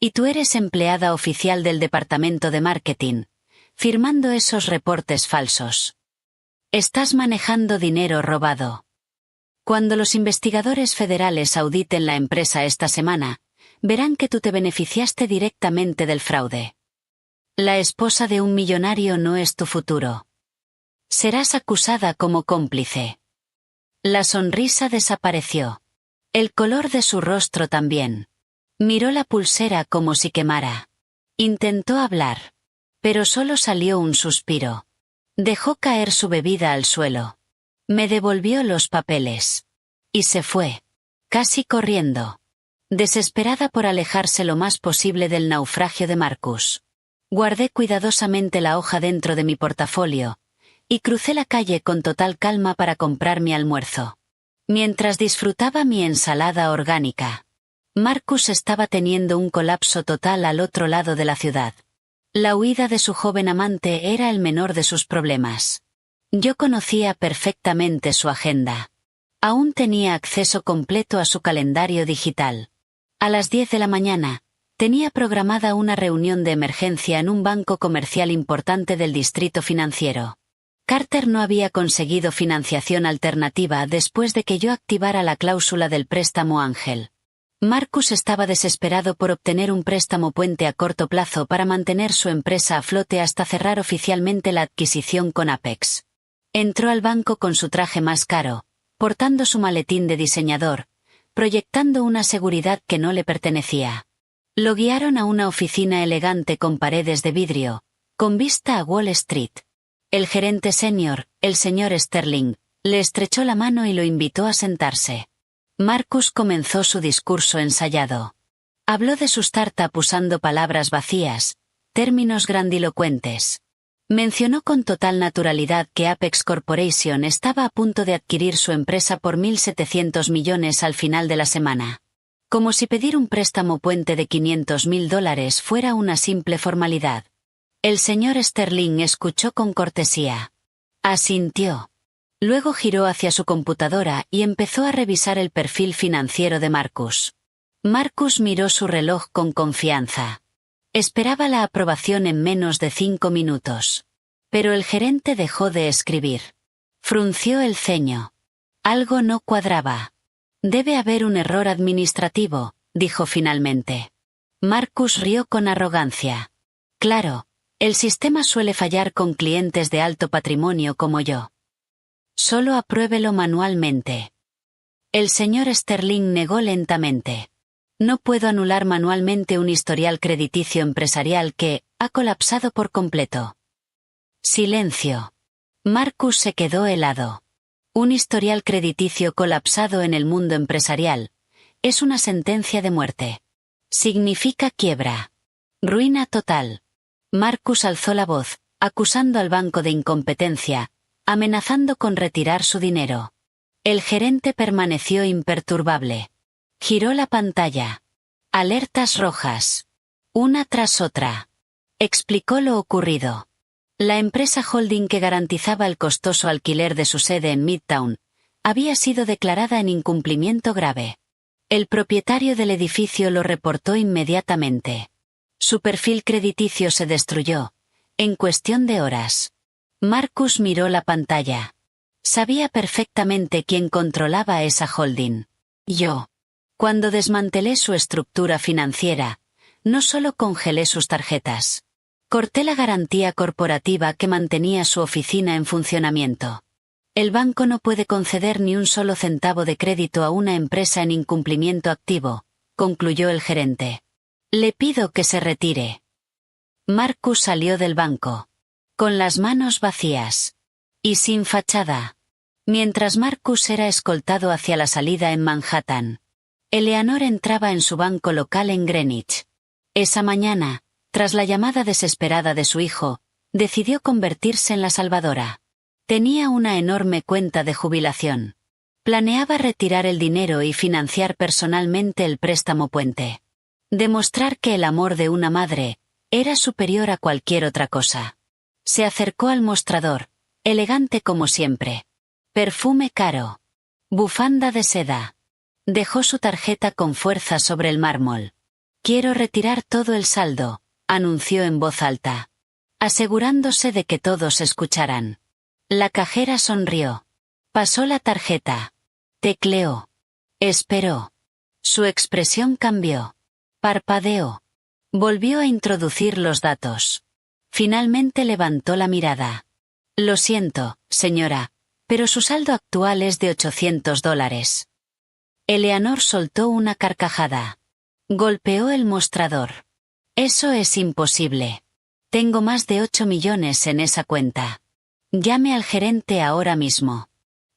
[SPEAKER 1] «Y tú eres empleada oficial del departamento de marketing, firmando esos reportes falsos. Estás manejando dinero robado. Cuando los investigadores federales auditen la empresa esta semana, verán que tú te beneficiaste directamente del fraude. La esposa de un millonario no es tu futuro. Serás acusada como cómplice». La sonrisa desapareció. El color de su rostro también. Miró la pulsera como si quemara. Intentó hablar. Pero solo salió un suspiro. Dejó caer su bebida al suelo. Me devolvió los papeles. Y se fue. Casi corriendo. Desesperada por alejarse lo más posible del naufragio de Marcus. Guardé cuidadosamente la hoja dentro de mi portafolio, y crucé la calle con total calma para comprar mi almuerzo. Mientras disfrutaba mi ensalada orgánica, Marcus estaba teniendo un colapso total al otro lado de la ciudad. La huida de su joven amante era el menor de sus problemas. Yo conocía perfectamente su agenda. Aún tenía acceso completo a su calendario digital. A las 10 de la mañana, tenía programada una reunión de emergencia en un banco comercial importante del distrito financiero. Carter no había conseguido financiación alternativa después de que yo activara la cláusula del préstamo Ángel. Marcus estaba desesperado por obtener un préstamo puente a corto plazo para mantener su empresa a flote hasta cerrar oficialmente la adquisición con Apex. Entró al banco con su traje más caro, portando su maletín de diseñador, proyectando una seguridad que no le pertenecía. Lo guiaron a una oficina elegante con paredes de vidrio, con vista a Wall Street. El gerente senior, el señor Sterling, le estrechó la mano y lo invitó a sentarse. Marcus comenzó su discurso ensayado. Habló de su startup usando palabras vacías, términos grandilocuentes. Mencionó con total naturalidad que Apex Corporation estaba a punto de adquirir su empresa por 1.700 millones al final de la semana. Como si pedir un préstamo puente de $500.000 fuera una simple formalidad. El señor Sterling escuchó con cortesía. Asintió. Luego giró hacia su computadora y empezó a revisar el perfil financiero de Marcus. Marcus miró su reloj con confianza. Esperaba la aprobación en menos de 5 minutos. Pero el gerente dejó de escribir. Frunció el ceño. Algo no cuadraba. Debe haber un error administrativo, dijo finalmente. Marcus rió con arrogancia. Claro, el sistema suele fallar con clientes de alto patrimonio como yo. Solo apruébelo manualmente. El señor Sterling negó lentamente. No puedo anular manualmente un historial crediticio empresarial que ha colapsado por completo. Silencio. Marcus se quedó helado. Un historial crediticio colapsado en el mundo empresarial es una sentencia de muerte. Significa quiebra. Ruina total. Marcus alzó la voz, acusando al banco de incompetencia, amenazando con retirar su dinero. El gerente permaneció imperturbable. Giró la pantalla. Alertas rojas. Una tras otra. Explicó lo ocurrido. La empresa holding que garantizaba el costoso alquiler de su sede en Midtown había sido declarada en incumplimiento grave. El propietario del edificio lo reportó inmediatamente. Su perfil crediticio se destruyó, en cuestión de horas. Marcus miró la pantalla. Sabía perfectamente quién controlaba esa holding. Yo. Cuando desmantelé su estructura financiera, no solo congelé sus tarjetas. Corté la garantía corporativa que mantenía su oficina en funcionamiento. El banco no puede conceder ni un solo centavo de crédito a una empresa en incumplimiento activo, concluyó el gerente. Le pido que se retire. Marcus salió del banco. Con las manos vacías. Y sin fachada. Mientras Marcus era escoltado hacia la salida en Manhattan, Eleanor entraba en su banco local en Greenwich. Esa mañana, tras la llamada desesperada de su hijo, decidió convertirse en la salvadora. Tenía una enorme cuenta de jubilación. Planeaba retirar el dinero y financiar personalmente el préstamo puente. Demostrar que el amor de una madre era superior a cualquier otra cosa. Se acercó al mostrador, elegante como siempre. Perfume caro. Bufanda de seda. Dejó su tarjeta con fuerza sobre el mármol. Quiero retirar todo el saldo, anunció en voz alta, asegurándose de que todos escucharan. La cajera sonrió. Pasó la tarjeta. Tecleó. Esperó. Su expresión cambió. Parpadeó. Volvió a introducir los datos. Finalmente levantó la mirada. Lo siento, señora, pero su saldo actual es de $800. Eleanor soltó una carcajada. Golpeó el mostrador. Eso es imposible. Tengo más de 8 millones en esa cuenta. Llame al gerente ahora mismo.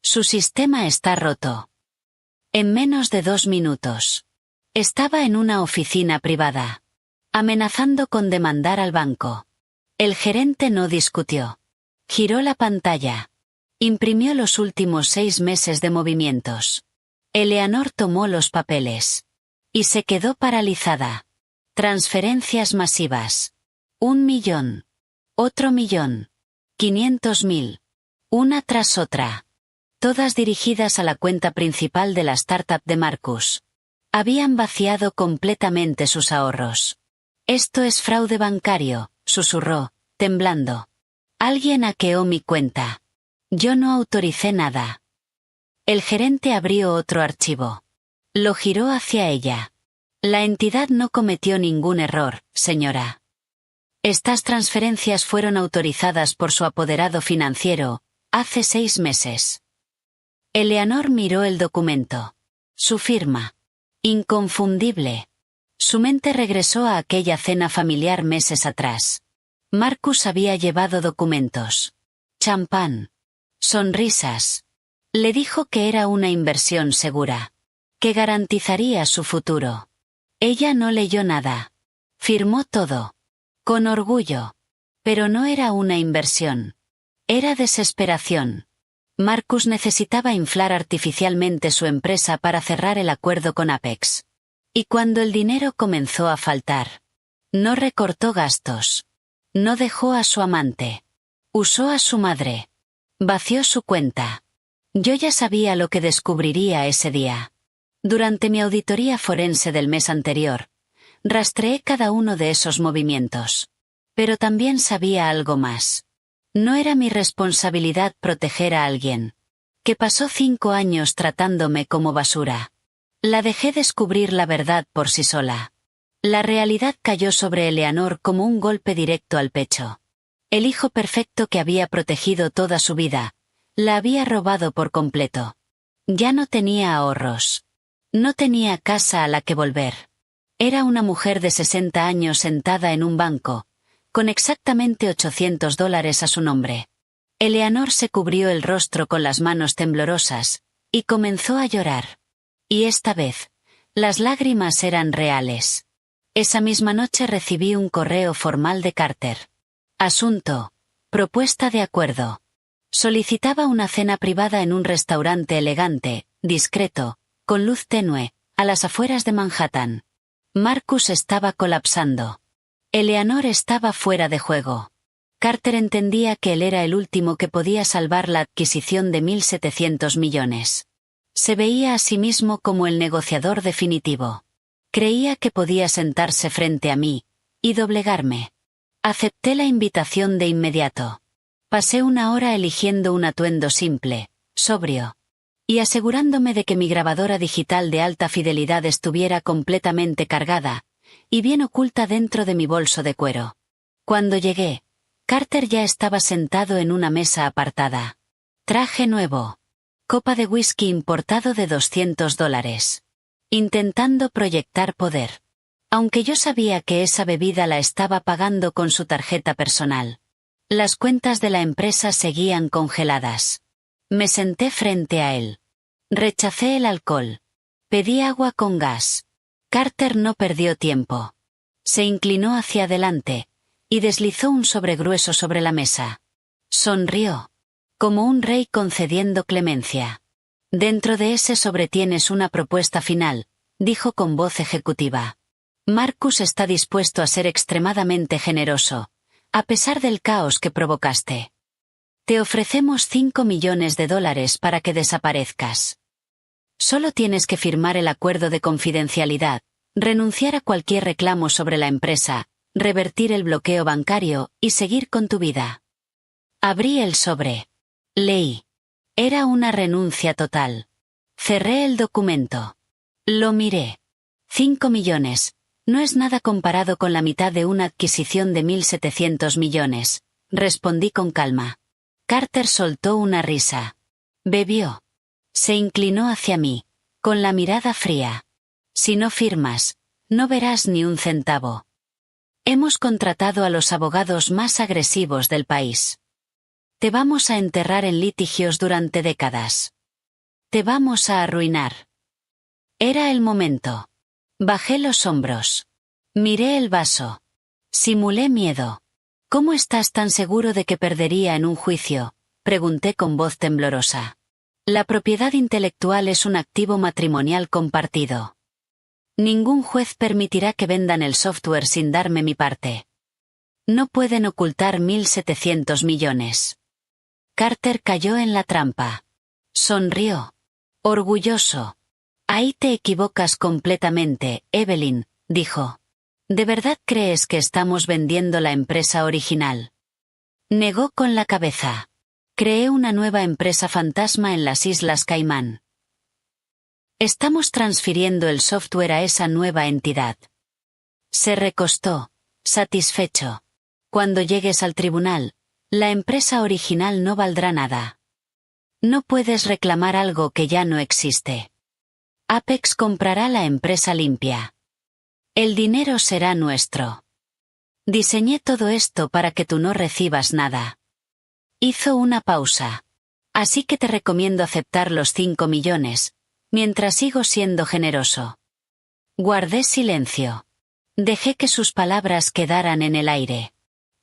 [SPEAKER 1] Su sistema está roto. En menos de 2 minutos. Estaba en una oficina privada, amenazando con demandar al banco. El gerente no discutió. Giró la pantalla. Imprimió los últimos 6 meses de movimientos. Eleanor tomó los papeles. Y se quedó paralizada. Transferencias masivas. 1 millón. Otro millón. 500.000. Una tras otra. Todas dirigidas a la cuenta principal de la startup de Marcus. Habían vaciado completamente sus ahorros. Esto es fraude bancario, susurró, temblando. Alguien hackeó mi cuenta. Yo no autoricé nada. El gerente abrió otro archivo. Lo giró hacia ella. La entidad no cometió ningún error, señora. Estas transferencias fueron autorizadas por su apoderado financiero, hace 6 meses. Eleanor miró el documento. Su firma. Inconfundible. Su mente regresó a aquella cena familiar meses atrás. Marcus había llevado documentos. Champán. Sonrisas. Le dijo que era una inversión segura. Que garantizaría su futuro. Ella no leyó nada. Firmó todo. Con orgullo. Pero no era una inversión. Era desesperación. Marcus necesitaba inflar artificialmente su empresa para cerrar el acuerdo con Apex. Y cuando el dinero comenzó a faltar, no recortó gastos. No dejó a su amante. Usó a su madre. Vació su cuenta. Yo ya sabía lo que descubriría ese día. Durante mi auditoría forense del mes anterior, rastreé cada uno de esos movimientos. Pero también sabía algo más. No era mi responsabilidad proteger a alguien que pasó 5 años tratándome como basura. La dejé descubrir la verdad por sí sola. La realidad cayó sobre Eleanor como un golpe directo al pecho. El hijo perfecto que había protegido toda su vida, la había robado por completo. Ya no tenía ahorros. No tenía casa a la que volver. Era una mujer de 60 años sentada en un banco, con exactamente $800 a su nombre. Eleanor se cubrió el rostro con las manos temblorosas, y comenzó a llorar. Y esta vez, las lágrimas eran reales. Esa misma noche recibí un correo formal de Carter. Asunto. Propuesta de acuerdo. Solicitaba una cena privada en un restaurante elegante, discreto, con luz tenue, a las afueras de Manhattan. Marcus estaba colapsando. Eleanor estaba fuera de juego. Carter entendía que él era el último que podía salvar la adquisición de 1.700 millones. Se veía a sí mismo como el negociador definitivo. Creía que podía sentarse frente a mí y doblegarme. Acepté la invitación de inmediato. Pasé 1 hora eligiendo un atuendo simple, sobrio, y asegurándome de que mi grabadora digital de alta fidelidad estuviera completamente cargada y bien oculta dentro de mi bolso de cuero. Cuando llegué, Carter ya estaba sentado en una mesa apartada. Traje nuevo. Copa de whisky importado de $200. Intentando proyectar poder. Aunque yo sabía que esa bebida la estaba pagando con su tarjeta personal. Las cuentas de la empresa seguían congeladas. Me senté frente a él. Rechacé el alcohol. Pedí agua con gas. Carter no perdió tiempo. Se inclinó hacia adelante y deslizó un sobre grueso sobre la mesa. Sonrió. Como un rey concediendo clemencia. Dentro de ese sobre tienes una propuesta final, dijo con voz ejecutiva. Marcus está dispuesto a ser extremadamente generoso, a pesar del caos que provocaste. Te ofrecemos $5 millones para que desaparezcas. Solo tienes que firmar el acuerdo de confidencialidad, renunciar a cualquier reclamo sobre la empresa, revertir el bloqueo bancario y seguir con tu vida. Abrí el sobre. Leí. Era una renuncia total. Cerré el documento. Lo miré. 5 millones. No es nada comparado con la mitad de una adquisición de 1.700 millones, respondí con calma. Carter soltó una risa. Bebió. Se inclinó hacia mí, con la mirada fría. Si no firmas, no verás ni un centavo. Hemos contratado a los abogados más agresivos del país. Te vamos a enterrar en litigios durante décadas. Te vamos a arruinar. Era el momento. Bajé los hombros. Miré el vaso. Simulé miedo. ¿Cómo estás tan seguro de que perdería en un juicio?, pregunté con voz temblorosa. La propiedad intelectual es un activo matrimonial compartido. Ningún juez permitirá que vendan el software sin darme mi parte. No pueden ocultar 1.700 millones. Carter cayó en la trampa. Sonrió. Orgulloso. Ahí te equivocas completamente, Evelyn, dijo. ¿De verdad crees que estamos vendiendo la empresa original? Negó con la cabeza. Creé una nueva empresa fantasma en las Islas Caimán. Estamos transfiriendo el software a esa nueva entidad. Se recostó, satisfecho. Cuando llegues al tribunal, la empresa original no valdrá nada. No puedes reclamar algo que ya no existe. Apex comprará la empresa limpia. El dinero será nuestro. Diseñé todo esto para que tú no recibas nada. Hizo una pausa. Así que te recomiendo aceptar los 5 millones, mientras sigo siendo generoso. Guardé silencio. Dejé que sus palabras quedaran en el aire.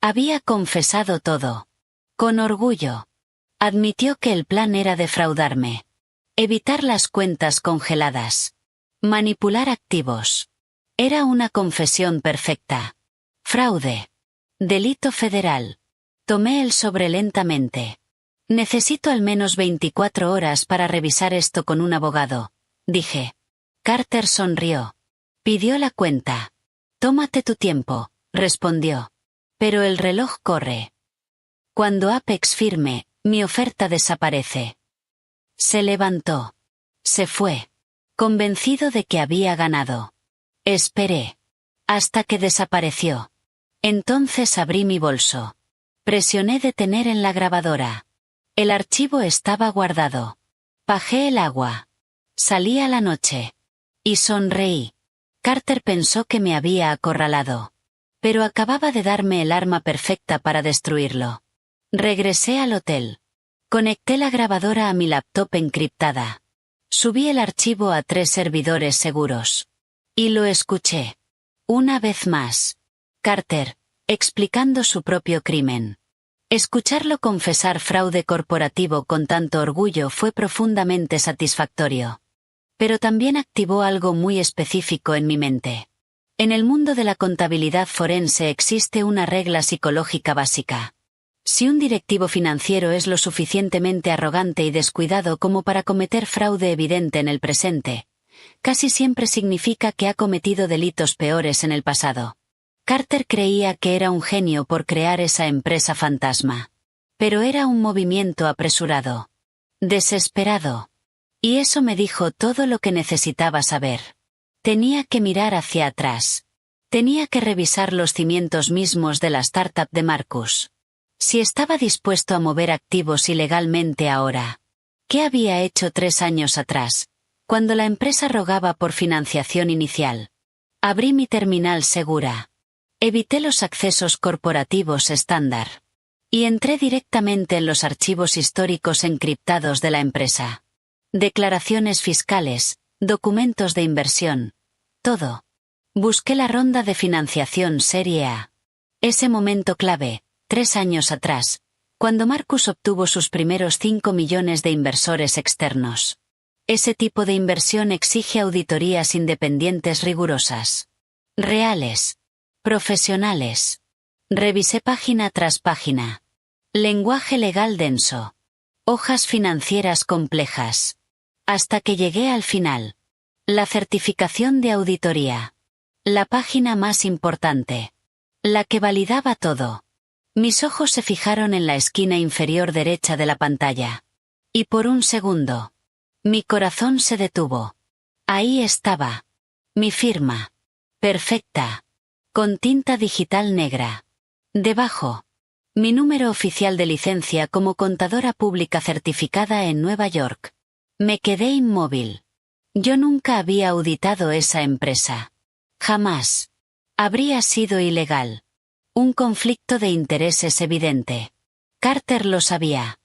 [SPEAKER 1] Había confesado todo. Con orgullo. Admitió que el plan era defraudarme. Evitar las cuentas congeladas. Manipular activos. Era una confesión perfecta. Fraude. Delito federal. Tomé el sobre lentamente. Necesito al menos 24 horas para revisar esto con un abogado, dije. Carter sonrió. Pidió la cuenta. Tómate tu tiempo, respondió. Pero el reloj corre. Cuando Apex firme, mi oferta desaparece. Se levantó. Se fue. Convencido de que había ganado. Esperé. Hasta que desapareció. Entonces abrí mi bolso. Presioné detener en la grabadora. El archivo estaba guardado. Bajé el agua. Salí a la noche. Y sonreí. Carter pensó que me había acorralado. Pero acababa de darme el arma perfecta para destruirlo. Regresé al hotel. Conecté la grabadora a mi laptop encriptada. Subí el archivo a 3 servidores seguros. Y lo escuché. Una vez más. Carter, explicando su propio crimen. Escucharlo confesar fraude corporativo con tanto orgullo fue profundamente satisfactorio. Pero también activó algo muy específico en mi mente. En el mundo de la contabilidad forense existe una regla psicológica básica. Si un directivo financiero es lo suficientemente arrogante y descuidado como para cometer fraude evidente en el presente, casi siempre significa que ha cometido delitos peores en el pasado. Carter creía que era un genio por crear esa empresa fantasma. Pero era un movimiento apresurado. Desesperado. Y eso me dijo todo lo que necesitaba saber. Tenía que mirar hacia atrás. Tenía que revisar los cimientos mismos de la startup de Marcus. Si estaba dispuesto a mover activos ilegalmente ahora. ¿Qué había hecho 3 años atrás, cuando la empresa rogaba por financiación inicial? Abrí mi terminal segura. Evité los accesos corporativos estándar. Y entré directamente en los archivos históricos encriptados de la empresa. Declaraciones fiscales, documentos de inversión. Todo. Busqué la ronda de financiación Serie A. Ese momento clave, 3 años atrás, cuando Marcus obtuvo sus primeros 5 millones de inversores externos. Ese tipo de inversión exige auditorías independientes rigurosas. Reales. Profesionales. Revisé página tras página. Lenguaje legal denso. Hojas financieras complejas. Hasta que llegué al final. La certificación de auditoría. La página más importante. La que validaba todo. Mis ojos se fijaron en la esquina inferior derecha de la pantalla. Y por un segundo. Mi corazón se detuvo. Ahí estaba. Mi firma. Perfecta. Con tinta digital negra. Debajo. Mi número oficial de licencia como contadora pública certificada en Nueva York. Me quedé inmóvil. Yo nunca había auditado esa empresa. Jamás. Habría sido ilegal. Un conflicto de intereses evidente. Carter lo sabía.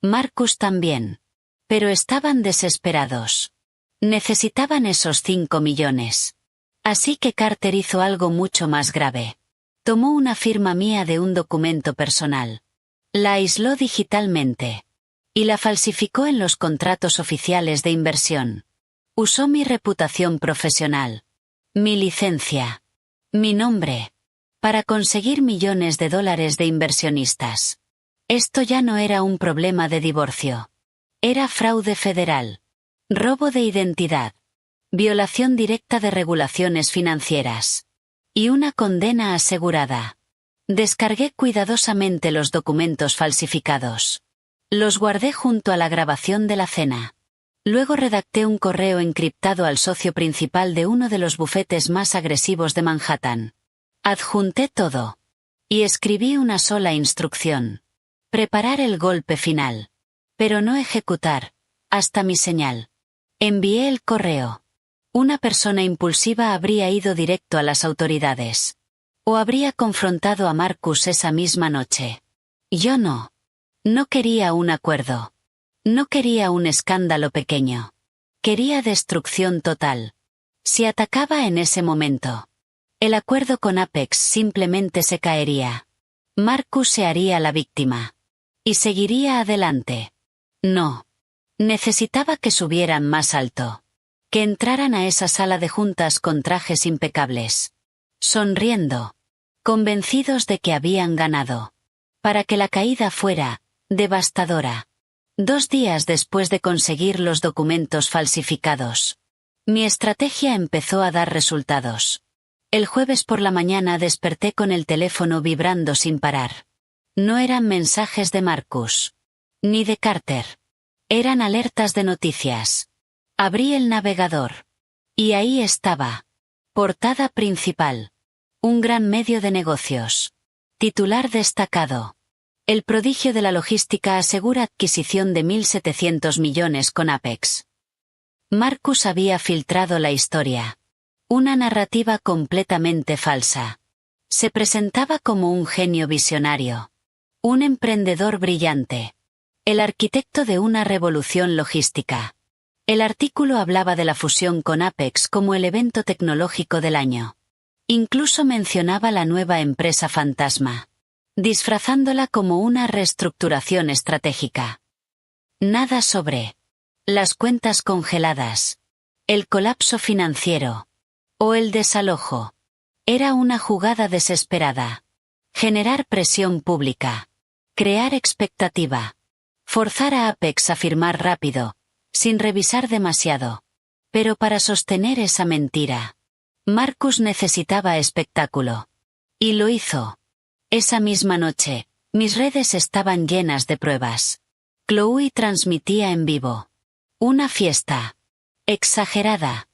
[SPEAKER 1] Marcus también. Pero estaban desesperados. Necesitaban esos 5 millones. Así que Carter hizo algo mucho más grave. Tomó una firma mía de un documento personal. La aisló digitalmente. Y la falsificó en los contratos oficiales de inversión. Usó mi reputación profesional. Mi licencia. Mi nombre. Para conseguir millones de dólares de inversionistas. Esto ya no era un problema de divorcio. Era fraude federal. Robo de identidad. Violación directa de regulaciones financieras. Y una condena asegurada. Descargué cuidadosamente los documentos falsificados. Los guardé junto a la grabación de la cena. Luego redacté un correo encriptado al socio principal de uno de los bufetes más agresivos de Manhattan. Adjunté todo. Y escribí una sola instrucción. Preparar el golpe final. Pero no ejecutar, hasta mi señal. Envié el correo. Una persona impulsiva habría ido directo a las autoridades. O habría confrontado a Marcus esa misma noche. Yo no. No quería un acuerdo. No quería un escándalo pequeño. Quería destrucción total. Si atacaba en ese momento, el acuerdo con Apex simplemente se caería. Marcus se haría la víctima. Y seguiría adelante. No. Necesitaba que subieran más alto. Que entraran a esa sala de juntas con trajes impecables. Sonriendo. Convencidos de que habían ganado. Para que la caída fuera devastadora. 2 días después de conseguir los documentos falsificados. Mi estrategia empezó a dar resultados. El jueves por la mañana desperté con el teléfono vibrando sin parar. No eran mensajes de Marcus. Ni de Carter. Eran alertas de noticias. Abrí el navegador. Y ahí estaba. Portada principal. Un gran medio de negocios. Titular destacado. El prodigio de la logística asegura adquisición de 1.700 millones con Apex. Marcus había filtrado la historia. Una narrativa completamente falsa. Se presentaba como un genio visionario. Un emprendedor brillante. El arquitecto de una revolución logística. El artículo hablaba de la fusión con Apex como el evento tecnológico del año. Incluso mencionaba la nueva empresa fantasma. Disfrazándola como una reestructuración estratégica. Nada sobre las cuentas congeladas, el colapso financiero o el desalojo. Era una jugada desesperada. Generar presión pública. Crear expectativa. Forzar a Apex a firmar rápido, sin revisar demasiado. Pero para sostener esa mentira, Marcus necesitaba espectáculo. Y lo hizo. Esa misma noche, mis redes estaban llenas de pruebas. Chloe transmitía en vivo. Una fiesta. Exagerada.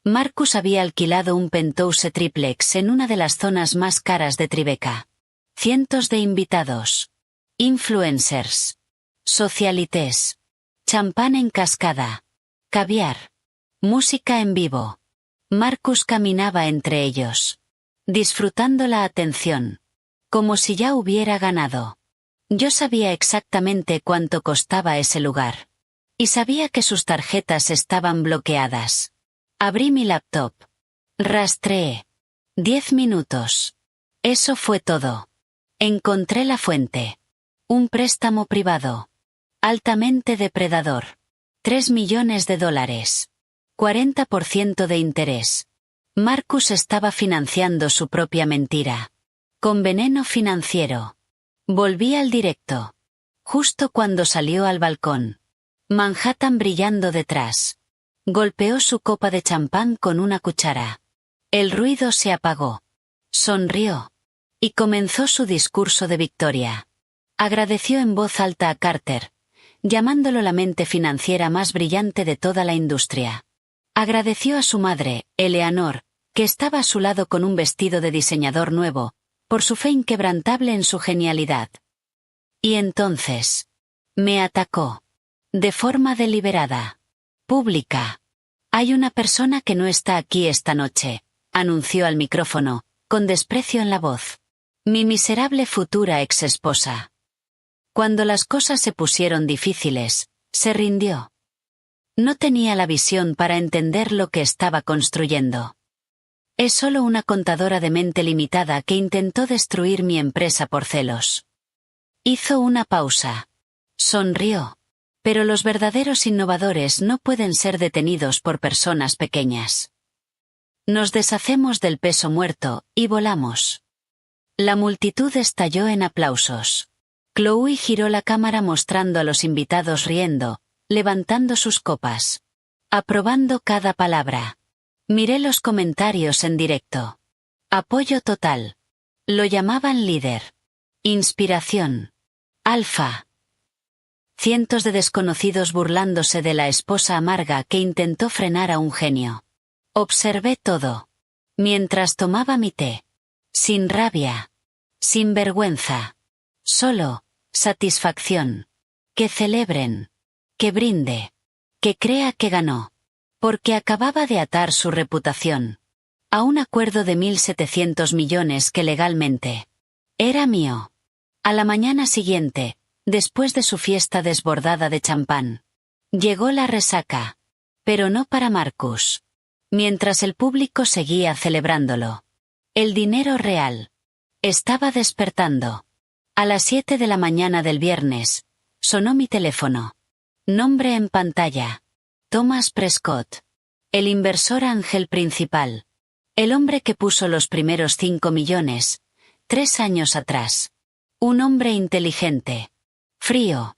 [SPEAKER 1] Marcus había alquilado un penthouse triplex en una de las zonas más caras de Tribeca. Cientos de invitados. Influencers. Socialites. Champán en cascada. Caviar. Música en vivo. Marcus caminaba entre ellos. Disfrutando la atención. Como si ya hubiera ganado. Yo sabía exactamente cuánto costaba ese lugar. Y sabía que sus tarjetas estaban bloqueadas. Abrí mi laptop. Rastreé. 10 minutos. Eso fue todo. Encontré la fuente. Un préstamo privado. Altamente depredador. 3 millones de dólares. 40% de interés. Marcus estaba financiando su propia mentira. Con veneno financiero. Volví al directo. Justo cuando salió al balcón. Manhattan brillando detrás. Golpeó su copa de champán con una cuchara. El ruido se apagó. Sonrió. Y comenzó su discurso de victoria. Agradeció en voz alta a Carter, llamándolo la mente financiera más brillante de toda la industria. Agradeció a su madre, Eleanor, que estaba a su lado con un vestido de diseñador nuevo, por su fe inquebrantable en su genialidad. Y entonces, me atacó. De forma deliberada. Pública. Hay una persona que no está aquí esta noche, anunció al micrófono, con desprecio en la voz. Mi miserable futura ex esposa. Cuando las cosas se pusieron difíciles, se rindió. No tenía la visión para entender lo que estaba construyendo. Es solo una contadora de mente limitada que intentó destruir mi empresa por celos. Hizo una pausa. Sonrió. Pero los verdaderos innovadores no pueden ser detenidos por personas pequeñas. Nos deshacemos del peso muerto y volamos. La multitud estalló en aplausos. Chloe giró la cámara mostrando a los invitados riendo, levantando sus copas. Aprobando cada palabra. Miré los comentarios en directo. Apoyo total. Lo llamaban líder. Inspiración. Alfa. Cientos de desconocidos burlándose de la esposa amarga que intentó frenar a un genio. Observé todo. Mientras tomaba mi té. Sin rabia. Sin vergüenza. Solo, satisfacción. Que celebren. Que brinde. Que crea que ganó. Porque acababa de atar su reputación. A un acuerdo de 1.700 millones que legalmente era mío. A la mañana siguiente, después de su fiesta desbordada de champán, llegó la resaca. Pero no para Marcus. Mientras el público seguía celebrándolo. El dinero real. Estaba despertando. A las 7 de la mañana del viernes, sonó mi teléfono. Nombre en pantalla. Thomas Prescott. El inversor ángel principal. El hombre que puso los primeros 5 millones, 3 años atrás. Un hombre inteligente. Frío.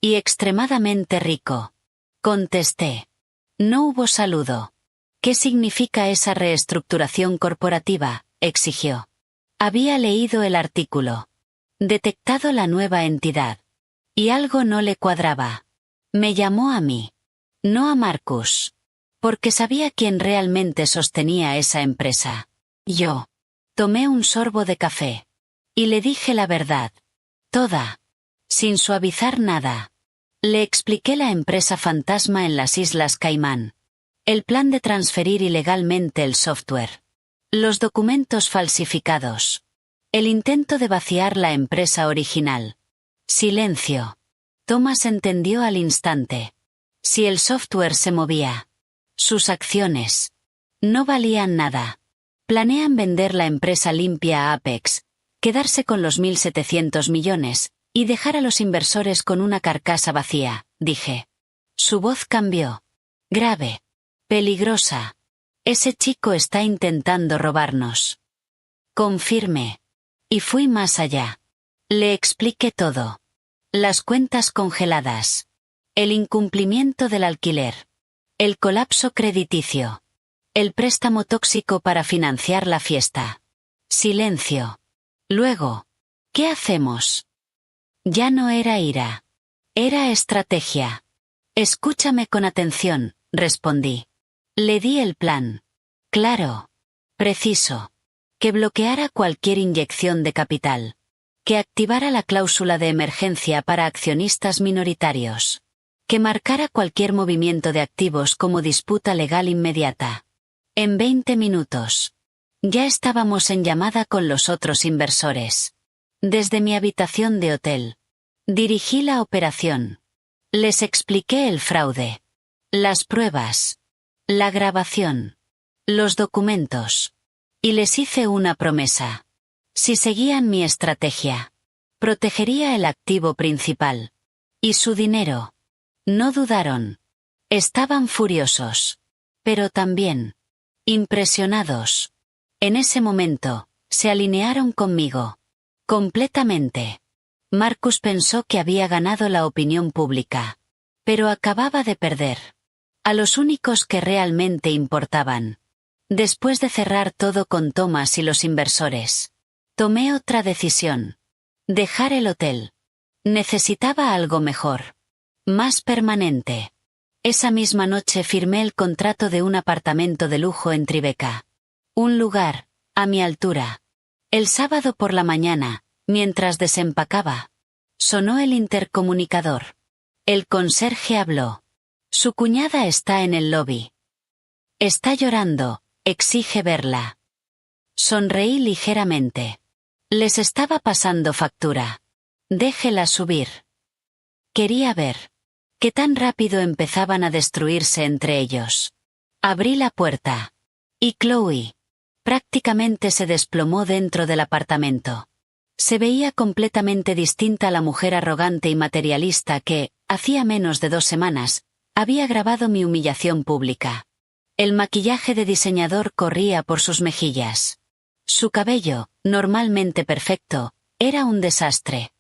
[SPEAKER 1] Y extremadamente rico. Contesté. No hubo saludo. ¿Qué significa esa reestructuración corporativa?, exigió. Había leído el artículo. Detectado la nueva entidad. Y algo no le cuadraba. Me llamó a mí. No a Marcus. Porque sabía quién realmente sostenía esa empresa. Yo. Tomé un sorbo de café. Y le dije la verdad. Toda. Sin suavizar nada. Le expliqué la empresa fantasma en las Islas Caimán. El plan de transferir ilegalmente el software. Los documentos falsificados. El intento de vaciar la empresa original. Silencio. Thomas entendió al instante. Si el software se movía. Sus acciones. No valían nada. Planean vender la empresa limpia a Apex, quedarse con los 1.700 millones, y dejar a los inversores con una carcasa vacía, dije. Su voz cambió. Grave. Peligrosa. Ese chico está intentando robarnos. Confirmé. Y fui más allá. Le expliqué todo. Las cuentas congeladas. El incumplimiento del alquiler. El colapso crediticio. El préstamo tóxico para financiar la fiesta. Silencio. Luego, ¿qué hacemos? Ya no era ira. Era estrategia. Escúchame con atención, respondí. Le di el plan. Claro. Preciso. Que bloqueara cualquier inyección de capital. Que activara la cláusula de emergencia para accionistas minoritarios. Que marcara cualquier movimiento de activos como disputa legal inmediata. En 20 minutos. Ya estábamos en llamada con los otros inversores. Desde mi habitación de hotel. Dirigí la operación. Les expliqué el fraude. Las pruebas. La grabación. Los documentos. Y les hice una promesa. Si seguían mi estrategia, protegería el activo principal. Y su dinero. No dudaron. Estaban furiosos. Pero también impresionados. En ese momento, se alinearon conmigo. Completamente. Marcus pensó que había ganado la opinión pública. Pero acababa de perder. A los únicos que realmente importaban. Después de cerrar todo con Thomas y los inversores, tomé otra decisión. Dejar el hotel. Necesitaba algo mejor. Más permanente. Esa misma noche firmé el contrato de un apartamento de lujo en Tribeca. Un lugar, a mi altura. El sábado por la mañana, mientras desempacaba, sonó el intercomunicador. El conserje habló. Su cuñada está en el lobby. Está llorando, exige verla. Sonreí ligeramente. Les estaba pasando factura. Déjela subir. Quería ver qué tan rápido empezaban a destruirse entre ellos. Abrí la puerta. Y Chloe prácticamente se desplomó dentro del apartamento. Se veía completamente distinta a la mujer arrogante y materialista que, hacía menos de 2 semanas, había grabado mi humillación pública. El maquillaje de diseñador corría por sus mejillas. Su cabello, normalmente perfecto, era un desastre.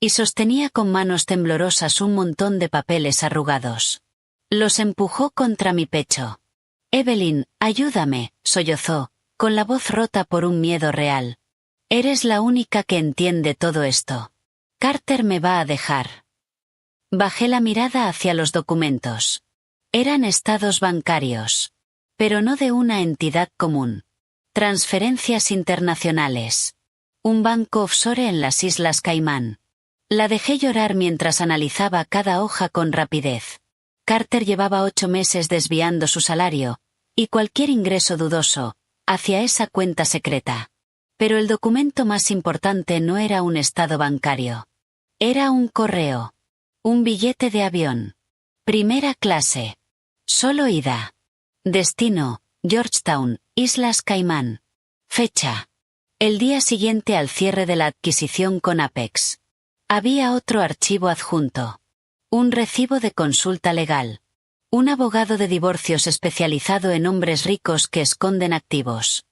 [SPEAKER 1] Y sostenía con manos temblorosas un montón de papeles arrugados. Los empujó contra mi pecho. «Evelyn, ayúdame», sollozó, con la voz rota por un miedo real. «Eres la única que entiende todo esto. Carter me va a dejar». Bajé la mirada hacia los documentos. Eran estados bancarios. Pero no de una entidad común. Transferencias internacionales. Un banco offshore en las Islas Caimán. La dejé llorar mientras analizaba cada hoja con rapidez. Carter llevaba 8 meses desviando su salario, y cualquier ingreso dudoso, hacia esa cuenta secreta. Pero el documento más importante no era un estado bancario. Era un correo. Un billete de avión. Primera clase. Solo ida. Destino, Georgetown, Islas Caimán. Fecha. El día siguiente al cierre de la adquisición con Apex. Había otro archivo adjunto. Un recibo de consulta legal. Un abogado de divorcios especializado en hombres ricos que esconden activos.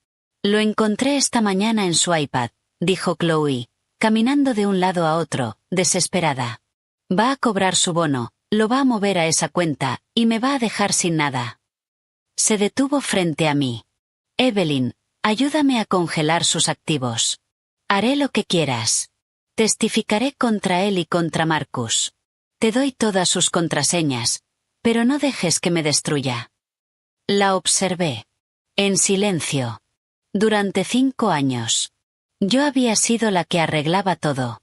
[SPEAKER 1] Lo encontré esta mañana en su iPad, dijo Chloe, caminando de un lado a otro, desesperada. Va a cobrar su bono, lo va a mover a esa cuenta, y me va a dejar sin nada. Se detuvo frente a mí. Evelyn, ayúdame a congelar sus activos. Haré lo que quieras. Testificaré contra él y contra Marcus. Te doy todas sus contraseñas, pero no dejes que me destruya. La observé. En silencio. Durante 5 años. Yo había sido la que arreglaba todo.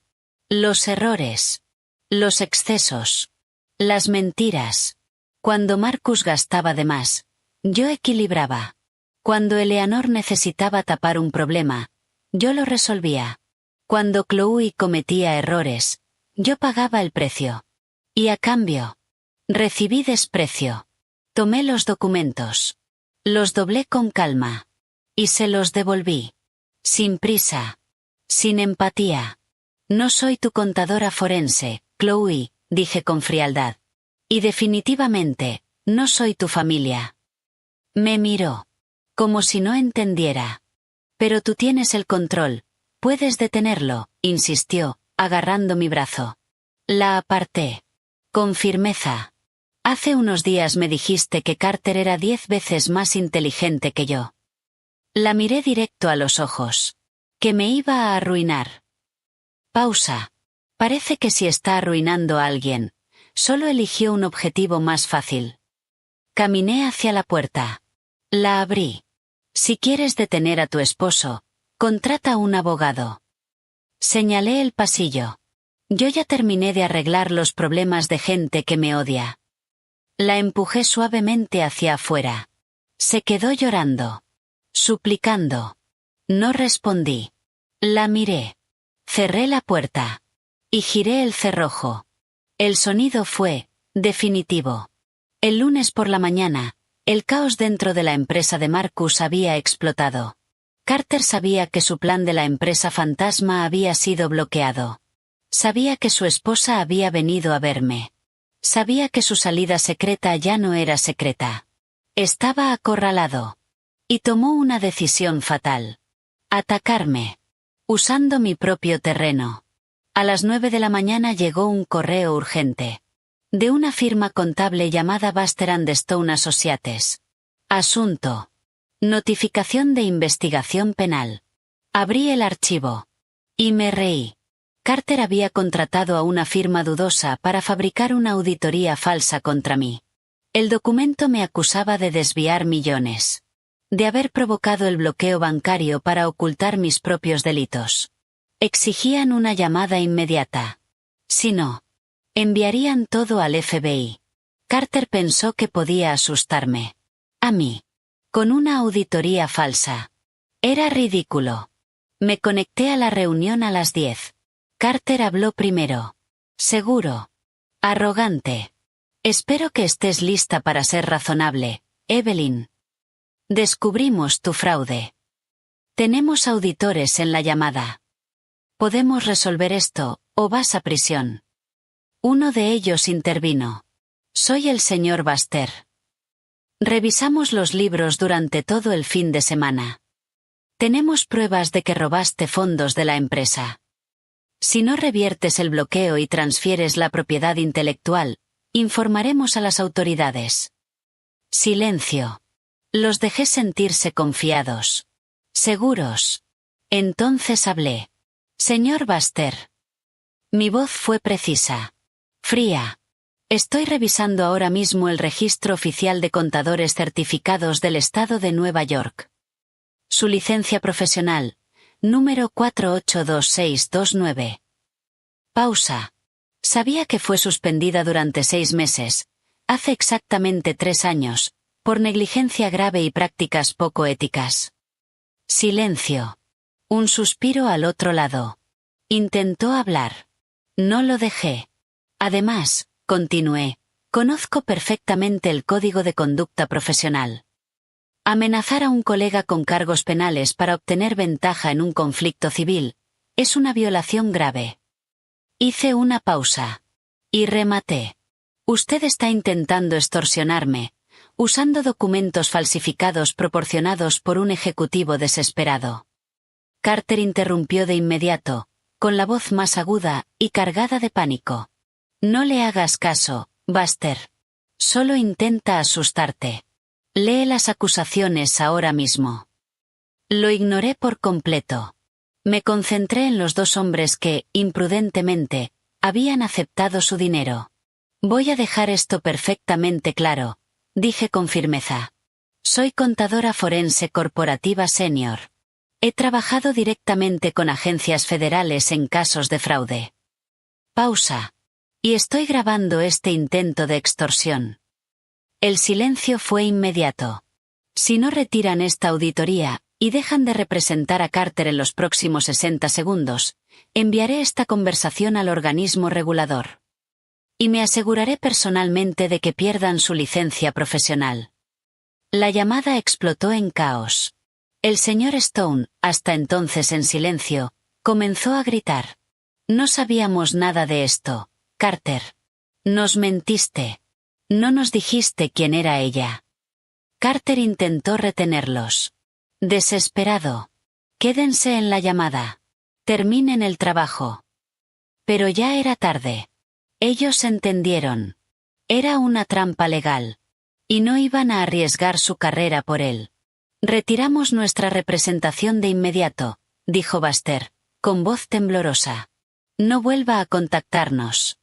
[SPEAKER 1] Los errores. Los excesos. Las mentiras. Cuando Marcus gastaba de más, yo equilibraba. Cuando Eleanor necesitaba tapar un problema, yo lo resolvía. Cuando Chloe cometía errores, yo pagaba el precio. Y a cambio, recibí desprecio. Tomé los documentos. Los doblé con calma. Y se los devolví. Sin prisa. Sin empatía. No soy tu contadora forense, Chloe, dije con frialdad. Y definitivamente, no soy tu familia. Me miró. Como si no entendiera. Pero tú tienes el control. Puedes detenerlo, insistió, agarrando mi brazo. La aparté. Con firmeza. Hace unos días me dijiste que Carter era 10 veces más inteligente que yo. La miré directo a los ojos. Que me iba a arruinar. Pausa. Parece que si está arruinando a alguien, solo eligió un objetivo más fácil. Caminé hacia la puerta. La abrí. Si quieres detener a tu esposo, contrata un abogado. Señalé el pasillo. Yo ya terminé de arreglar los problemas de gente que me odia. La empujé suavemente hacia afuera. Se quedó llorando. Suplicando. No respondí. La miré. Cerré la puerta. Y giré el cerrojo. El sonido fue, definitivo. El lunes por la mañana, el caos dentro de la empresa de Marcus había explotado. Carter sabía que su plan de la empresa fantasma había sido bloqueado. Sabía que su esposa había venido a verme. Sabía que su salida secreta ya no era secreta. Estaba acorralado. Y tomó una decisión fatal. Atacarme. Usando mi propio terreno. A las 9 de la mañana llegó un correo urgente. De una firma contable llamada Buster and Stone Associates. Asunto. Notificación de investigación penal. Abrí el archivo. Y me reí. Carter había contratado a una firma dudosa para fabricar una auditoría falsa contra mí. El documento me acusaba de desviar millones. De haber provocado el bloqueo bancario para ocultar mis propios delitos. Exigían una llamada inmediata. Si no, enviarían todo al FBI. Carter pensó que podía asustarme. A mí. Con una auditoría falsa. Era ridículo. Me conecté a la reunión a las 10. Carter habló primero. Seguro. Arrogante. Espero que estés lista para ser razonable, Evelyn. Descubrimos tu fraude. Tenemos auditores en la llamada. Podemos resolver esto, o vas a prisión. Uno de ellos intervino. Soy el señor Baxter. Revisamos los libros durante todo el fin de semana. Tenemos pruebas de que robaste fondos de la empresa. Si no reviertes el bloqueo y transfieres la propiedad intelectual, informaremos a las autoridades. Silencio. Los dejé sentirse confiados. Seguros. Entonces hablé. Señor Baxter. Mi voz fue precisa. Fría. Estoy revisando ahora mismo el registro oficial de contadores certificados del estado de Nueva York. Su licencia profesional, número 482629. Pausa. Sabía que fue suspendida durante 6 meses, hace exactamente 3 años, por negligencia grave y prácticas poco éticas. Silencio. Un suspiro al otro lado. Intentó hablar. No lo dejé. Además, continué, conozco perfectamente el código de conducta profesional. Amenazar a un colega con cargos penales para obtener ventaja en un conflicto civil es una violación grave. Hice una pausa. Y rematé. Usted está intentando extorsionarme, usando documentos falsificados proporcionados por un ejecutivo desesperado. Carter interrumpió de inmediato, con la voz más aguda y cargada de pánico. No le hagas caso, Baxter. Solo intenta asustarte. Lee las acusaciones ahora mismo. Lo ignoré por completo. Me concentré en los 2 hombres que, imprudentemente, habían aceptado su dinero. Voy a dejar esto perfectamente claro, dije con firmeza. Soy contadora forense corporativa senior. He trabajado directamente con agencias federales en casos de fraude. Pausa. Y estoy grabando este intento de extorsión. El silencio fue inmediato. Si no retiran esta auditoría, y dejan de representar a Carter en los próximos 60 segundos, enviaré esta conversación al organismo regulador. Y me aseguraré personalmente de que pierdan su licencia profesional. La llamada explotó en caos. El señor Stone, hasta entonces en silencio, comenzó a gritar. No sabíamos nada de esto, Carter. Nos mentiste. No nos dijiste quién era ella. Carter intentó retenerlos. Desesperado. Quédense en la llamada. Terminen el trabajo. Pero ya era tarde. Ellos entendieron. Era una trampa legal. Y no iban a arriesgar su carrera por él. Retiramos nuestra representación de inmediato, dijo Baxter, con voz temblorosa. No vuelva a contactarnos.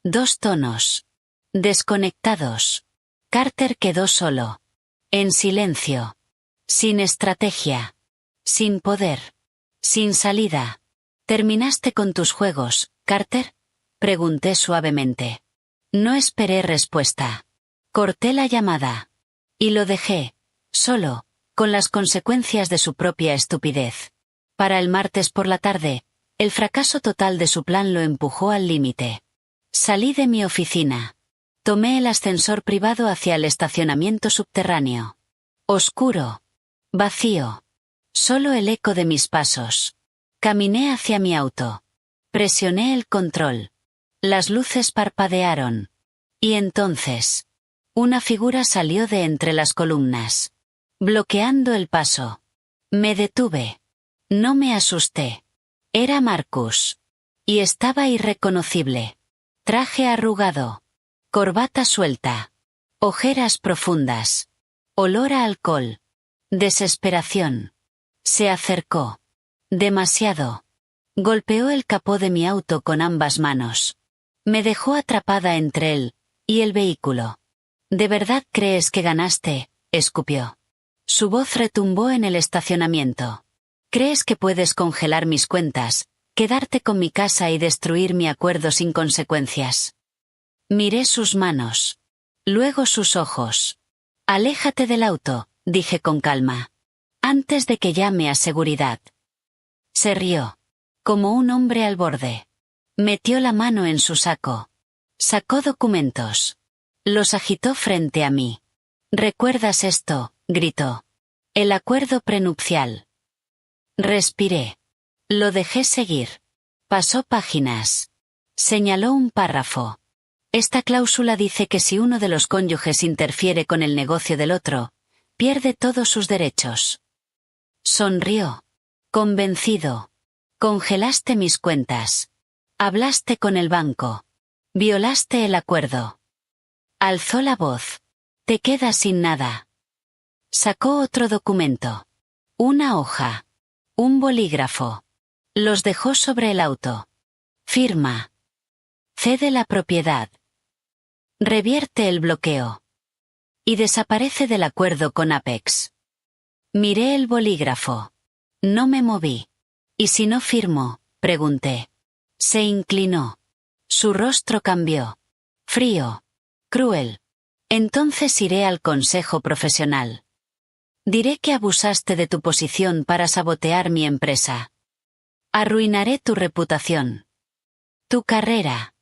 [SPEAKER 1] 2 tonos. Desconectados. Carter quedó solo. En silencio. Sin estrategia. Sin poder. Sin salida. ¿Terminaste con tus juegos, Carter? Pregunté suavemente. No esperé respuesta. Corté la llamada. Y lo dejé, solo, con las consecuencias de su propia estupidez. Para el martes por la tarde, el fracaso total de su plan lo empujó al límite. Salí de mi oficina. Tomé el ascensor privado hacia el estacionamiento subterráneo. Oscuro. Vacío. Solo el eco de mis pasos. Caminé hacia mi auto. Presioné el control. Las luces parpadearon. Y entonces, una figura salió de entre las columnas, bloqueando el paso. Me detuve. No me asusté. Era Marcus. Y estaba irreconocible. Traje arrugado. Corbata suelta. Ojeras profundas. Olor a alcohol. Desesperación. Se acercó. Demasiado. Golpeó el capó de mi auto con ambas manos. Me dejó atrapada entre él y el vehículo. ¿De verdad crees que ganaste?, escupió. Su voz retumbó en el estacionamiento. ¿Crees que puedes congelar mis cuentas, quedarte con mi casa y destruir mi acuerdo sin consecuencias? Miré sus manos. Luego sus ojos. Aléjate del auto, dije con calma. Antes de que llame a seguridad. Se rió. como un hombre al borde. Metió la mano en su saco. Sacó documentos. Los agitó frente a mí. ¿Recuerdas esto?, gritó. El acuerdo prenupcial. Respiré. Lo dejé seguir. Pasó páginas. Señaló un párrafo. Esta cláusula dice que si uno de los cónyuges interfiere con el negocio del otro, pierde todos sus derechos. Sonrió. Convencido. Congelaste mis cuentas. Hablaste con el banco. Violaste el acuerdo. Alzó la voz. Te quedas sin nada. Sacó otro documento. Una hoja. Un bolígrafo. Los dejó sobre el auto. Firma. Cede la propiedad. Revierte el bloqueo. Y desaparece del acuerdo con Apex. Miré el bolígrafo. No me moví. ¿Y si no firmo?, pregunté. Se inclinó. Su rostro cambió. Frío. Cruel. Entonces iré al consejo profesional. Diré que abusaste de tu posición para sabotear mi empresa. Arruinaré tu reputación. Tu carrera.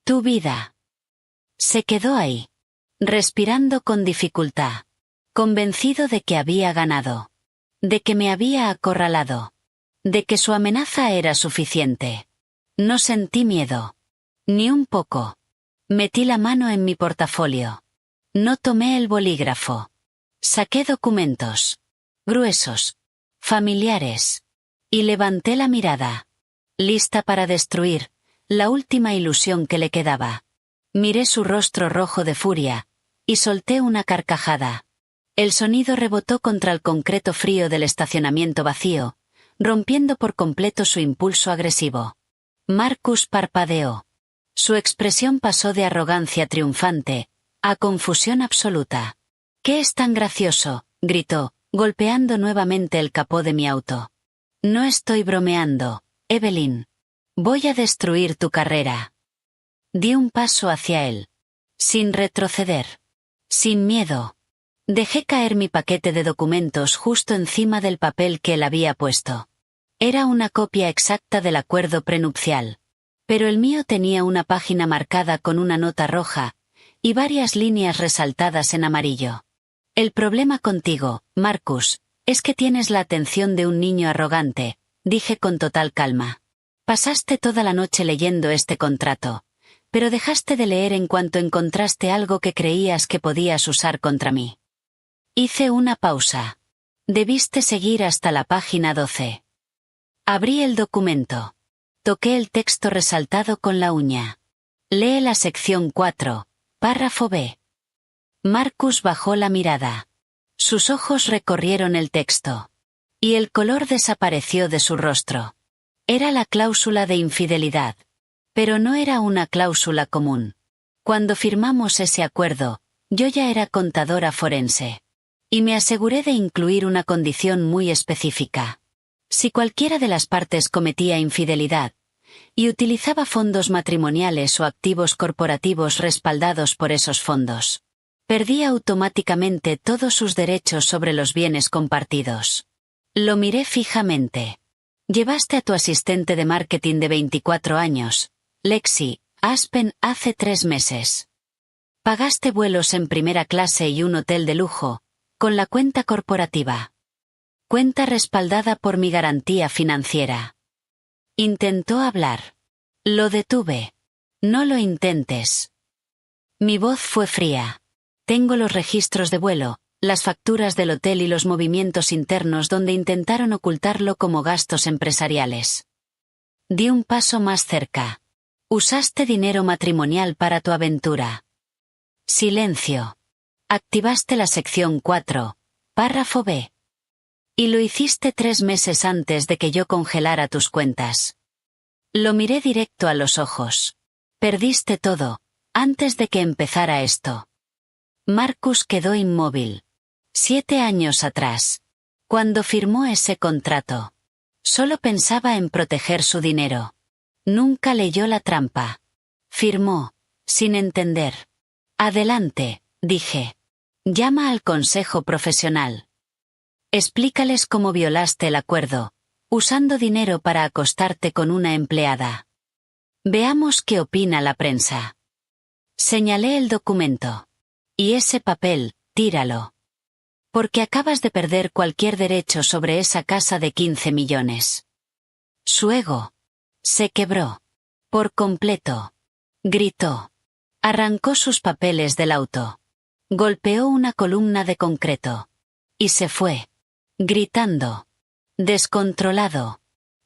[SPEAKER 1] Tu vida. Se quedó ahí, respirando con dificultad, convencido de que había ganado, de que me había acorralado, de que su amenaza era suficiente. No sentí miedo. Ni un poco. Metí la mano en mi portafolio. No tomé el bolígrafo. Saqué documentos. Gruesos. Familiares. Y levanté la mirada. Lista para destruir la última ilusión que le quedaba. Miré su rostro rojo de furia, y solté una carcajada. El sonido rebotó contra el concreto frío del estacionamiento vacío, rompiendo por completo su impulso agresivo. Marcus parpadeó. Su expresión pasó de arrogancia triunfante a confusión absoluta. «¿Qué es tan gracioso?», gritó, golpeando nuevamente el capó de mi auto. «No estoy bromeando, Evelyn. Voy a destruir tu carrera». Di un paso hacia él. Sin retroceder. Sin miedo. Dejé caer mi paquete de documentos justo encima del papel que él había puesto. Era una copia exacta del acuerdo prenupcial. Pero el mío tenía una página marcada con una nota roja y varias líneas resaltadas en amarillo. «El problema contigo, Marcus, es que tienes la atención de un niño arrogante», dije con total calma. «Pasaste toda la noche leyendo este contrato, pero dejaste de leer en cuanto encontraste algo que creías que podías usar contra mí». Hice una pausa. Debiste seguir hasta la página 12. Abrí el documento. Toqué el texto resaltado con la uña. Lee la sección 4, párrafo B. Marcus bajó la mirada. Sus ojos recorrieron el texto. Y el color desapareció de su rostro. Era la cláusula de infidelidad. Pero no era una cláusula común. Cuando firmamos ese acuerdo, yo ya era contadora forense. Y me aseguré de incluir una condición muy específica. Si cualquiera de las partes cometía infidelidad, y utilizaba fondos matrimoniales o activos corporativos respaldados por esos fondos, perdía automáticamente todos sus derechos sobre los bienes compartidos. Lo miré fijamente. Llevaste a tu asistente de marketing de 24 años, Lexi Aspen, hace 3 meses. Pagaste vuelos en primera clase y un hotel de lujo, con la cuenta corporativa. Cuenta respaldada por mi garantía financiera. Intentó hablar. Lo detuve. No lo intentes. Mi voz fue fría. Tengo los registros de vuelo, las facturas del hotel y los movimientos internos donde intentaron ocultarlo como gastos empresariales. Di un paso más cerca. Usaste dinero matrimonial para tu aventura. Silencio. Activaste la sección 4, párrafo B. Y lo hiciste 3 meses antes de que yo congelara tus cuentas. Lo miré directo a los ojos. Perdiste todo, antes de que empezara esto. Marcus quedó inmóvil. 7 años atrás, cuando firmó ese contrato, solo pensaba en proteger su dinero. Nunca leyó la trampa. Firmó, sin entender. Adelante, dije. Llama al consejo profesional. Explícales cómo violaste el acuerdo, Usando dinero para acostarte con una empleada. Veamos qué opina la prensa. Señalé el documento. Y ese papel, tíralo. Porque acabas de perder cualquier derecho sobre esa casa de 15 millones. Su ego se quebró. Por completo. Gritó. Arrancó sus papeles del auto. Golpeó una columna de concreto. Y se fue. Gritando. Descontrolado.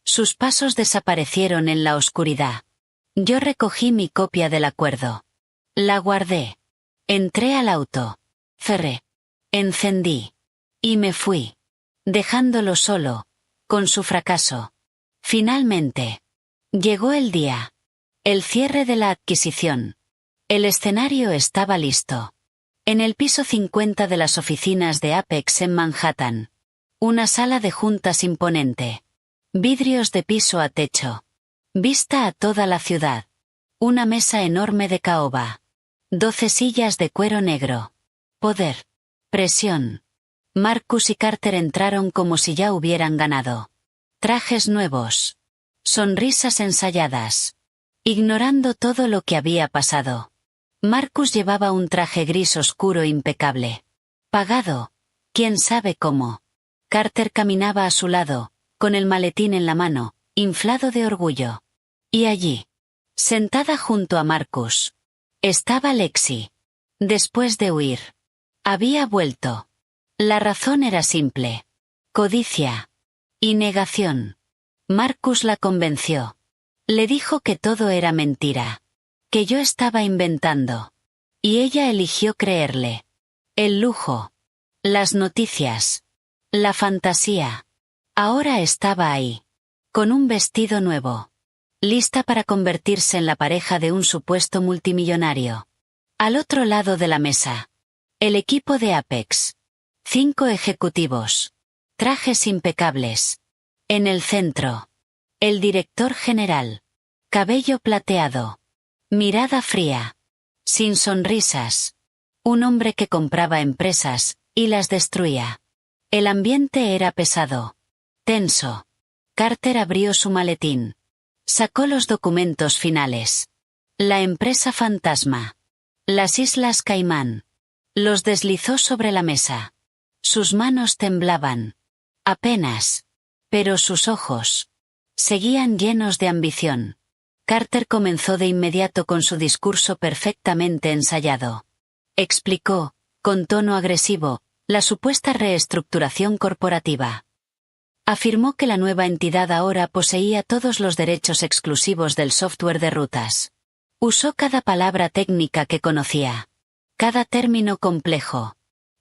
[SPEAKER 1] Sus pasos desaparecieron en la oscuridad. Yo recogí mi copia del acuerdo. La guardé. Entré al auto. Cerré. Encendí. Y me fui. Dejándolo solo. Con su fracaso. Finalmente. Llegó el día. El cierre de la adquisición. El escenario estaba listo. En el piso 50 de las oficinas de Apex en Manhattan. Una sala de juntas imponente. Vidrios de piso a techo. Vista a toda la ciudad. Una mesa enorme de caoba. 12 sillas de cuero negro. Poder. Presión. Marcus y Carter entraron como si ya hubieran ganado. Trajes nuevos. Sonrisas ensayadas. Ignorando todo lo que había pasado. Marcus llevaba un traje gris oscuro impecable. Pagado. Quién sabe cómo. Carter caminaba a su lado, con el maletín en la mano, inflado de orgullo. Y allí, sentada junto a Marcus, estaba Lexi. Después de huir. Había vuelto. La razón era simple. Codicia. Y negación. Marcus la convenció. Le dijo que todo era mentira. Que yo estaba inventando. Y ella eligió creerle. El lujo. Las noticias. La fantasía. Ahora estaba ahí. Con un vestido nuevo. Lista para convertirse en la pareja de un supuesto multimillonario. Al otro lado de la mesa. El equipo de Apex. 5 ejecutivos. Trajes impecables. En el centro. El director general. Cabello plateado. Mirada fría. Sin sonrisas. Un hombre que compraba empresas, y las destruía. El ambiente era pesado. Tenso. Carter abrió su maletín. Sacó los documentos finales. La empresa fantasma. Las Islas Caimán. Los deslizó sobre la mesa. Sus manos temblaban. Apenas. Pero sus ojos. Seguían llenos de ambición. Carter comenzó de inmediato con su discurso perfectamente ensayado. Explicó, con tono agresivo, la supuesta reestructuración corporativa. Afirmó que la nueva entidad ahora poseía todos los derechos exclusivos del software de rutas. Usó cada palabra técnica que conocía. Cada término complejo.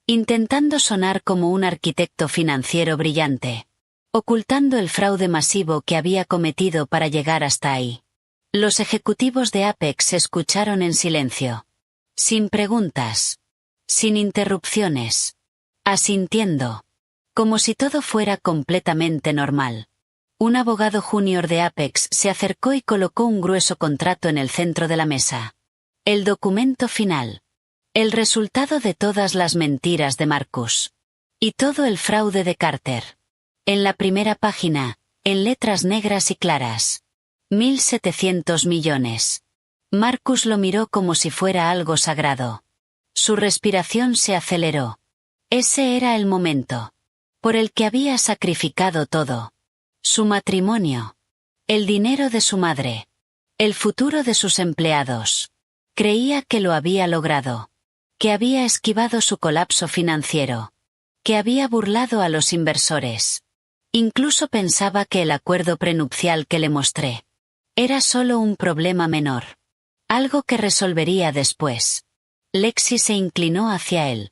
[SPEAKER 1] Intentando sonar como un arquitecto financiero brillante. Ocultando el fraude masivo que había cometido para llegar hasta ahí. Los ejecutivos de Apex escucharon en silencio. Sin preguntas. Sin interrupciones. Asintiendo. Como si todo fuera completamente normal. Un abogado junior de Apex se acercó y colocó un grueso contrato en el centro de la mesa. El documento final. El resultado de todas las mentiras de Marcus. Y todo el fraude de Carter. En la primera página, en letras negras y claras. 1.700 millones. Marcus lo miró como si fuera algo sagrado. Su respiración se aceleró. Ese era el momento. Por el que había sacrificado todo. Su matrimonio. El dinero de su madre. El futuro de sus empleados. Creía que lo había logrado. Que había esquivado su colapso financiero. Que había burlado a los inversores. Incluso pensaba que el acuerdo prenupcial que le mostré era solo un problema menor. Algo que resolvería después. Lexi se inclinó hacia él.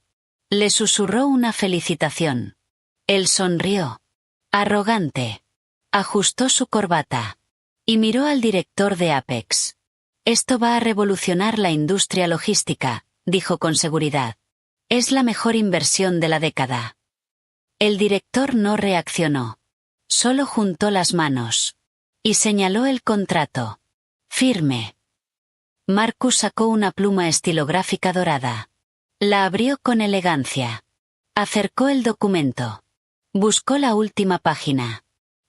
[SPEAKER 1] Le susurró una felicitación. Él sonrió. Arrogante. Ajustó su corbata. Y miró al director de Apex. Esto va a revolucionar la industria logística, dijo con seguridad. Es la mejor inversión de la década. El director no reaccionó. Solo juntó las manos. Y señaló el contrato. Firme. Marcus sacó una pluma estilográfica dorada. La abrió con elegancia. Acercó el documento. Buscó la última página.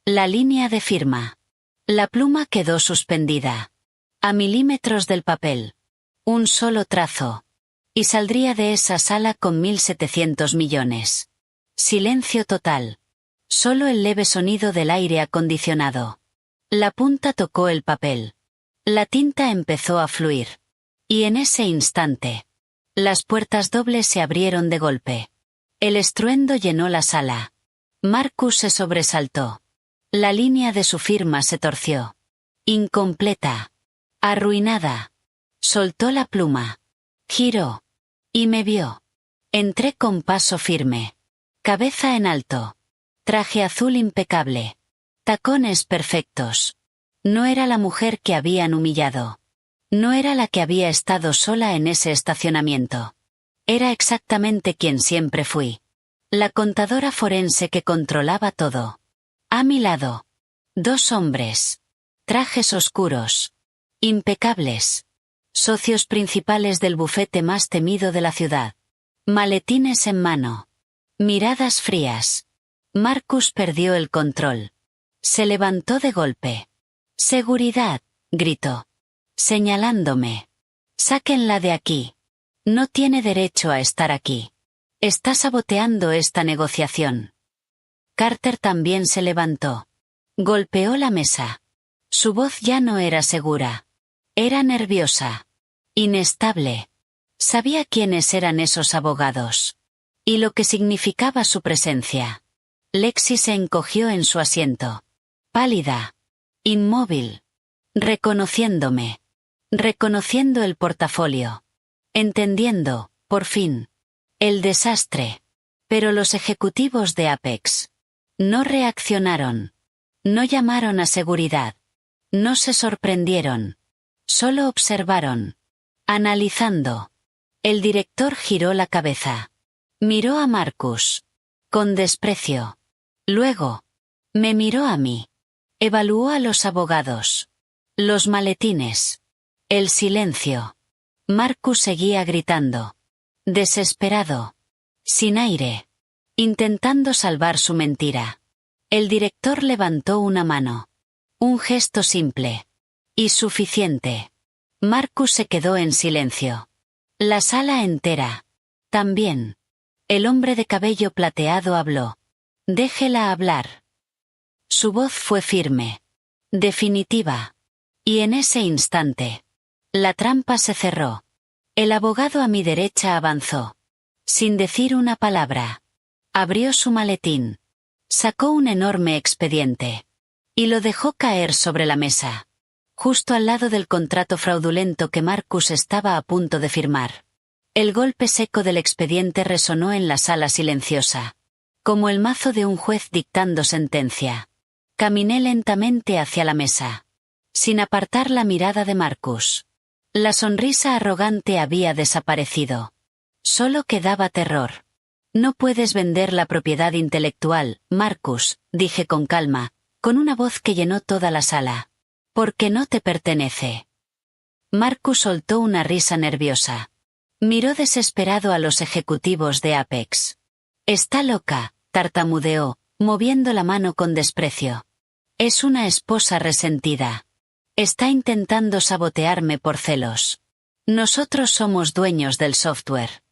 [SPEAKER 1] La línea de firma. La pluma quedó suspendida. A milímetros del papel. Un solo trazo. Y saldría de esa sala con 1.700 millones. Silencio total. Solo el leve sonido del aire acondicionado. La punta tocó el papel. La tinta empezó a fluir. Y en ese instante, las puertas dobles se abrieron de golpe. El estruendo llenó la sala. Marcus se sobresaltó. La línea de su firma se torció. Incompleta. Arruinada. Soltó la pluma. Giró. Y me vio. Entré con paso firme. Cabeza en alto. Traje azul impecable. Tacones perfectos. No era la mujer que habían humillado. No era la que había estado sola en ese estacionamiento. Era exactamente quien siempre fui. La contadora forense que controlaba todo. A mi lado. 2 hombres. Trajes oscuros. Impecables. Socios principales del bufete más temido de la ciudad. Maletines en mano. Miradas frías. Marcus perdió el control. Se levantó de golpe. «Seguridad», gritó. Señalándome. «Sáquenla de aquí. No tiene derecho a estar aquí. Está saboteando esta negociación». Carter también se levantó. Golpeó la mesa. Su voz ya no era segura. Era nerviosa. Inestable. Sabía quiénes eran esos abogados. Y lo que significaba su presencia. Lexi se encogió en su asiento. Pálida. Inmóvil. Reconociéndome. Reconociendo el portafolio. Entendiendo, por fin. El desastre. Pero los ejecutivos de Apex. No reaccionaron. No llamaron a seguridad. No se sorprendieron. Solo observaron. Analizando. El director giró la cabeza. Miró a Marcus. Con desprecio. Luego. Me miró a mí. Evaluó a los abogados. Los maletines. El silencio. Marcus seguía gritando. Desesperado. Sin aire. Intentando salvar su mentira. El director levantó una mano. Un gesto simple. Y suficiente. Marcus se quedó en silencio. La sala entera. También. El hombre de cabello plateado habló. Déjela hablar. Su voz fue firme. Definitiva. Y en ese instante. La trampa se cerró. El abogado a mi derecha avanzó. Sin decir una palabra. Abrió su maletín. Sacó un enorme expediente. Y lo dejó caer sobre la mesa. Justo al lado del contrato fraudulento que Marcus estaba a punto de firmar. El golpe seco del expediente resonó en la sala silenciosa. Como el mazo de un juez dictando sentencia. Caminé lentamente hacia la mesa. Sin apartar la mirada de Marcus. La sonrisa arrogante había desaparecido. Solo quedaba terror. No puedes vender la propiedad intelectual, Marcus, dije con calma, con una voz que llenó toda la sala. Porque no te pertenece. Marcus soltó una risa nerviosa. Miró desesperado a los ejecutivos de Apex. Está loca, tartamudeó, moviendo la mano con desprecio. Es una esposa resentida. Está intentando sabotearme por celos. Nosotros somos dueños del software.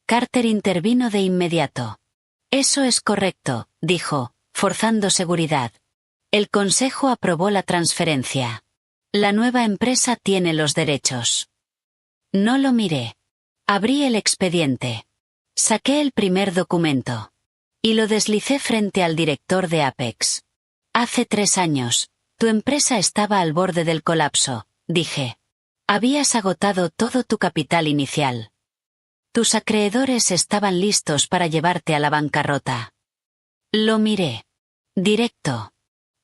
[SPEAKER 1] Carter intervino de inmediato. Eso es correcto, dijo, forzando seguridad. El consejo aprobó la transferencia. La nueva empresa tiene los derechos. No lo miré. Abrí el expediente. Saqué el primer documento. Y lo deslicé frente al director de Apex. Hace 3 años, tu empresa estaba al borde del colapso, dije. Habías agotado todo tu capital inicial. Tus acreedores estaban listos para llevarte a la bancarrota. Lo miré. Directo.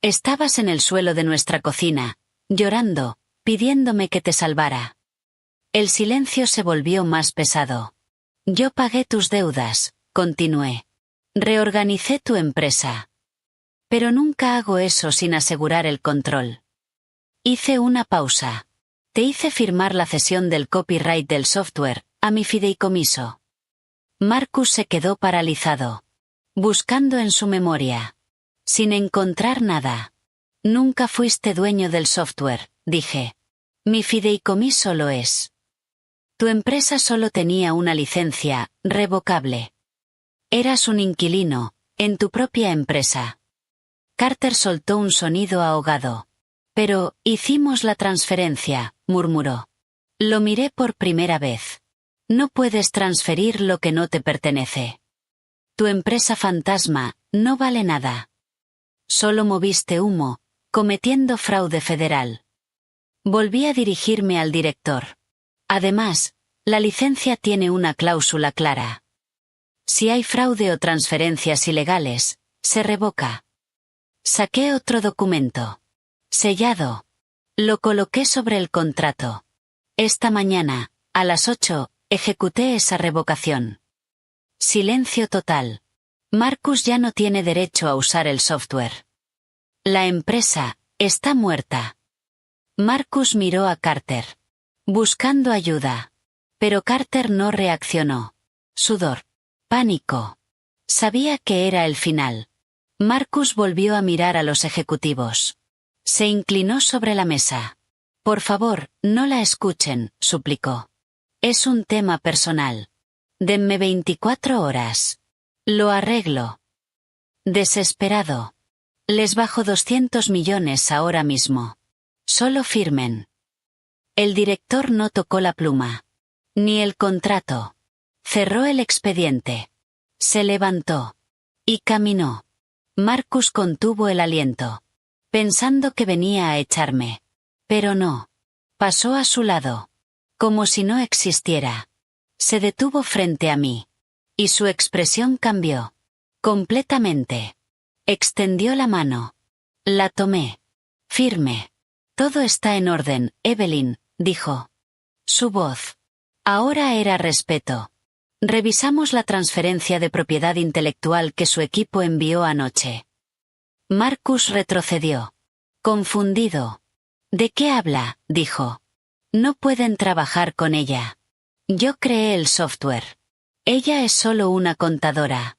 [SPEAKER 1] Estabas en el suelo de nuestra cocina, llorando, pidiéndome que te salvara. El silencio se volvió más pesado. Yo pagué tus deudas, continué. Reorganicé tu empresa. Pero nunca hago eso sin asegurar el control. Hice una pausa. Te hice firmar la cesión del copyright del software, a mi fideicomiso. Marcus se quedó paralizado. Buscando en su memoria. Sin encontrar nada. Nunca fuiste dueño del software, dije. Mi fideicomiso lo es. Tu empresa solo tenía una licencia, revocable. Eras un inquilino, en tu propia empresa. Carter soltó un sonido ahogado. Pero, hicimos la transferencia, murmuró. Lo miré por primera vez. No puedes transferir lo que no te pertenece. Tu empresa fantasma, no vale nada. Solo moviste humo, cometiendo fraude federal. Volví a dirigirme al director. Además, la licencia tiene una cláusula clara. Si hay fraude o transferencias ilegales, se revoca. Saqué otro documento. Sellado. Lo coloqué sobre el contrato. Esta mañana, a las 8, ejecuté esa revocación. Silencio total. Marcus ya no tiene derecho a usar el software. La empresa está muerta. Marcus miró a Carter, buscando ayuda. Pero Carter no reaccionó. Sudor. Pánico. Sabía que era el final. Marcus volvió a mirar a los ejecutivos. Se inclinó sobre la mesa. Por favor, no la escuchen, suplicó. Es un tema personal. Denme 24 horas. Lo arreglo. Desesperado. Les bajo 200 millones ahora mismo. Solo firmen. El director no tocó la pluma. Ni el contrato. Cerró el expediente. Se levantó. Y caminó. Marcus contuvo el aliento. Pensando que venía a echarme. Pero no. Pasó a su lado. Como si no existiera. Se detuvo frente a mí. Y su expresión cambió. Completamente. Extendió la mano. La tomé. Firme. Todo está en orden, Evelyn, dijo. Su voz. Ahora era respeto. Revisamos la transferencia de propiedad intelectual que su equipo envió anoche. Marcus retrocedió. Confundido. ¿De qué habla?, dijo. No pueden trabajar con ella. Yo creé el software. Ella es solo una contadora.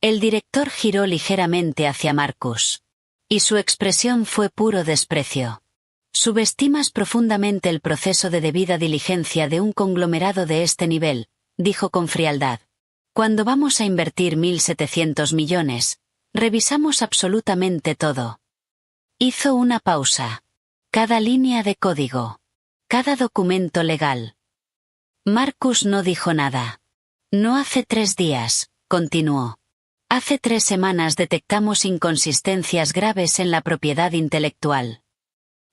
[SPEAKER 1] El director giró ligeramente hacia Marcus. Y su expresión fue puro desprecio. Subestimas profundamente el proceso de debida diligencia de un conglomerado de este nivel, dijo con frialdad. Cuando vamos a invertir 1.700 millones, revisamos absolutamente todo. Hizo una pausa. Cada línea de código. Cada documento legal. Marcus no dijo nada. No hace 3 días, continuó. Hace 3 semanas detectamos inconsistencias graves en la propiedad intelectual.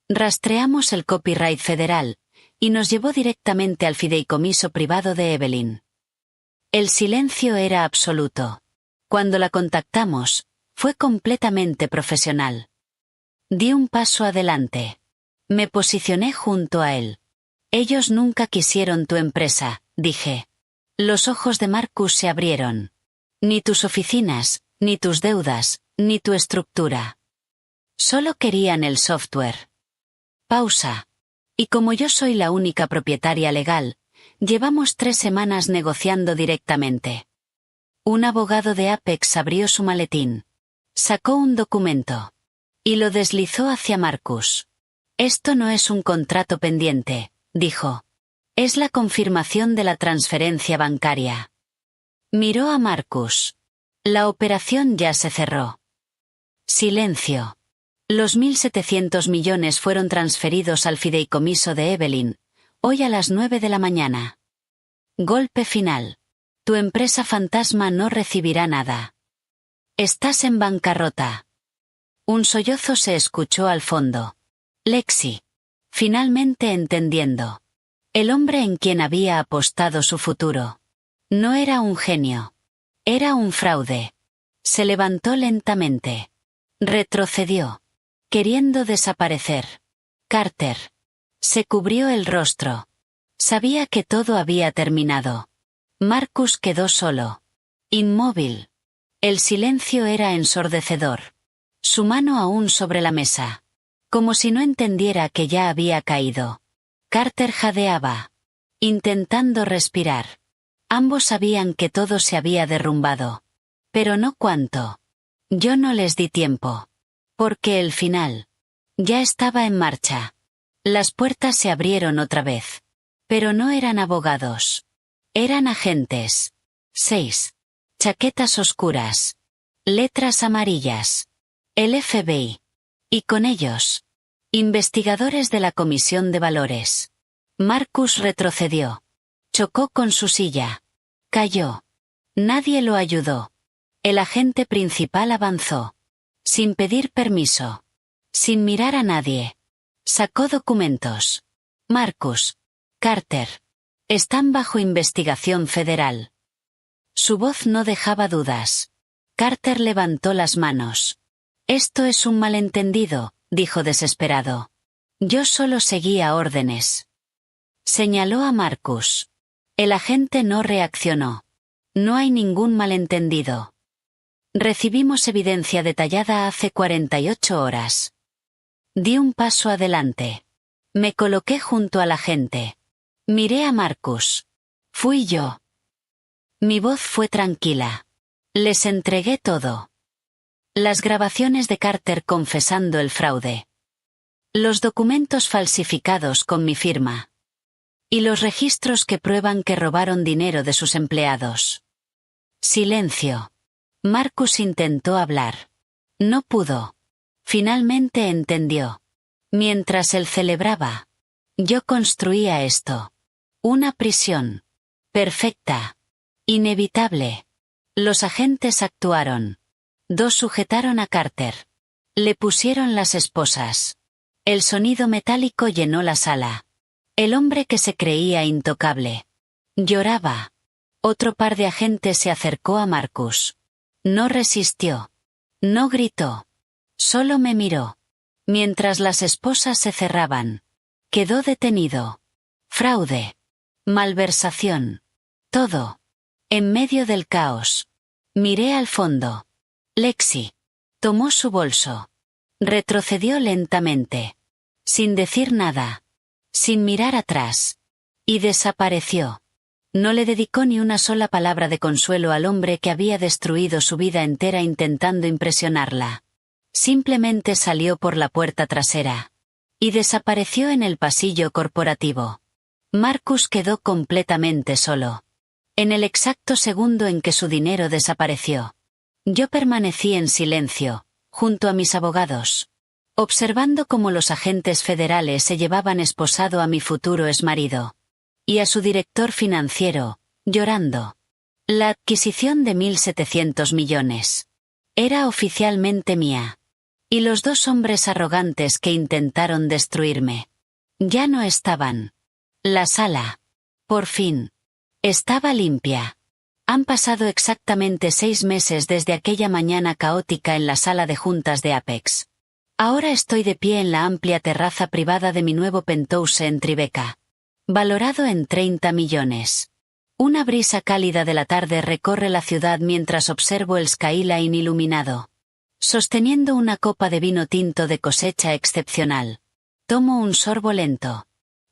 [SPEAKER 1] Rastreamos el copyright federal, y nos llevó directamente al fideicomiso privado de Evelyn. El silencio era absoluto. Cuando la contactamos, fue completamente profesional. Di un paso adelante. Me posicioné junto a él. Ellos nunca quisieron tu empresa, dije. Los ojos de Marcus se abrieron. Ni tus oficinas, ni tus deudas, ni tu estructura. Solo querían el software. Pausa. Y como yo soy la única propietaria legal, llevamos 3 semanas negociando directamente. Un abogado de Apex abrió su maletín. Sacó un documento. Y lo deslizó hacia Marcus. Esto no es un contrato pendiente, dijo. Es la confirmación de la transferencia bancaria. Miró a Marcus. La operación ya se cerró. Silencio. Los 1.700 millones fueron transferidos al fideicomiso de Evelyn, hoy a las 9 de la mañana. Golpe final. Tu empresa fantasma no recibirá nada. Estás en bancarrota. Un sollozo se escuchó al fondo. Lexi. Finalmente entendiendo. El hombre en quien había apostado su futuro. No era un genio. Era un fraude. Se levantó lentamente. Retrocedió. Queriendo desaparecer. Carter. Se cubrió el rostro. Sabía que todo había terminado. Marcus quedó solo. Inmóvil. El silencio era ensordecedor. Su mano aún sobre la mesa. Como si no entendiera que ya había caído. Carter jadeaba. Intentando respirar. Ambos sabían que todo se había derrumbado. Pero no cuánto. Yo no les di tiempo. Porque el final ya estaba en marcha. Las puertas se abrieron otra vez. Pero no eran abogados. Eran agentes. 6. Chaquetas oscuras. Letras amarillas. El FBI. Y con ellos. Investigadores de la Comisión de Valores. Marcus retrocedió. Chocó con su silla. Cayó. Nadie lo ayudó. El agente principal avanzó. Sin pedir permiso. Sin mirar a nadie. Sacó documentos. Marcus. Carter. Están bajo investigación federal. Su voz no dejaba dudas. Carter levantó las manos. Esto es un malentendido, dijo desesperado. Yo solo seguía órdenes. Señaló a Marcus. El agente no reaccionó. No hay ningún malentendido. Recibimos evidencia detallada hace 48 horas. Di un paso adelante. Me coloqué junto al agente. Miré a Marcus. Fui yo. Mi voz fue tranquila. Les entregué todo. Las grabaciones de Carter confesando el fraude. Los documentos falsificados con mi firma. Y los registros que prueban que robaron dinero de sus empleados. Silencio. Marcus intentó hablar. No pudo. Finalmente entendió. Mientras él celebraba. Yo construía esto. Una prisión. Perfecta. Inevitable. Los agentes actuaron. 2 sujetaron a Carter. Le pusieron las esposas. El sonido metálico llenó la sala. El hombre que se creía intocable. Lloraba. Otro par de agentes se acercó a Marcus. No resistió. No gritó. Solo me miró. Mientras las esposas se cerraban. Quedó detenido. Fraude. Malversación. Todo. En medio del caos. Miré al fondo. Lexi. Tomó su bolso. Retrocedió lentamente. Sin decir nada. Sin mirar atrás. Y desapareció. No le dedicó ni una sola palabra de consuelo al hombre que había destruido su vida entera intentando impresionarla. Simplemente salió por la puerta trasera. Y desapareció en el pasillo corporativo. Marcus quedó completamente solo. En el exacto segundo en que su dinero desapareció. Yo permanecí en silencio, junto a mis abogados. Observando cómo los agentes federales se llevaban esposado a mi futuro exmarido. Y a su director financiero, llorando. La adquisición de 1.700 millones. Era oficialmente mía. Y los 2 hombres arrogantes que intentaron destruirme. Ya no estaban. La sala. Por fin. Estaba limpia. Han pasado exactamente 6 meses desde aquella mañana caótica en la sala de juntas de Apex. Ahora estoy de pie en la amplia terraza privada de mi nuevo penthouse en Tribeca. Valorado en 30 millones. Una brisa cálida de la tarde recorre la ciudad mientras observo el skyline iluminado. Sosteniendo una copa de vino tinto de cosecha excepcional. Tomo un sorbo lento.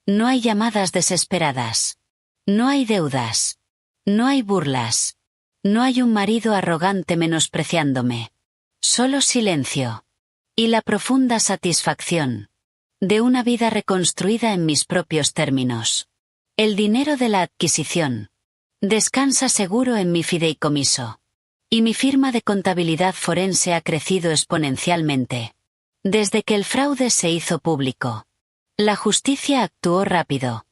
[SPEAKER 1] No hay llamadas desesperadas. No hay deudas. No hay burlas. No hay un marido arrogante menospreciándome. Solo silencio. Y la profunda satisfacción. De una vida reconstruida en mis propios términos. El dinero de la adquisición. Descansa seguro en mi fideicomiso. Y mi firma de contabilidad forense ha crecido exponencialmente. Desde que el fraude se hizo público. La justicia actuó rápido.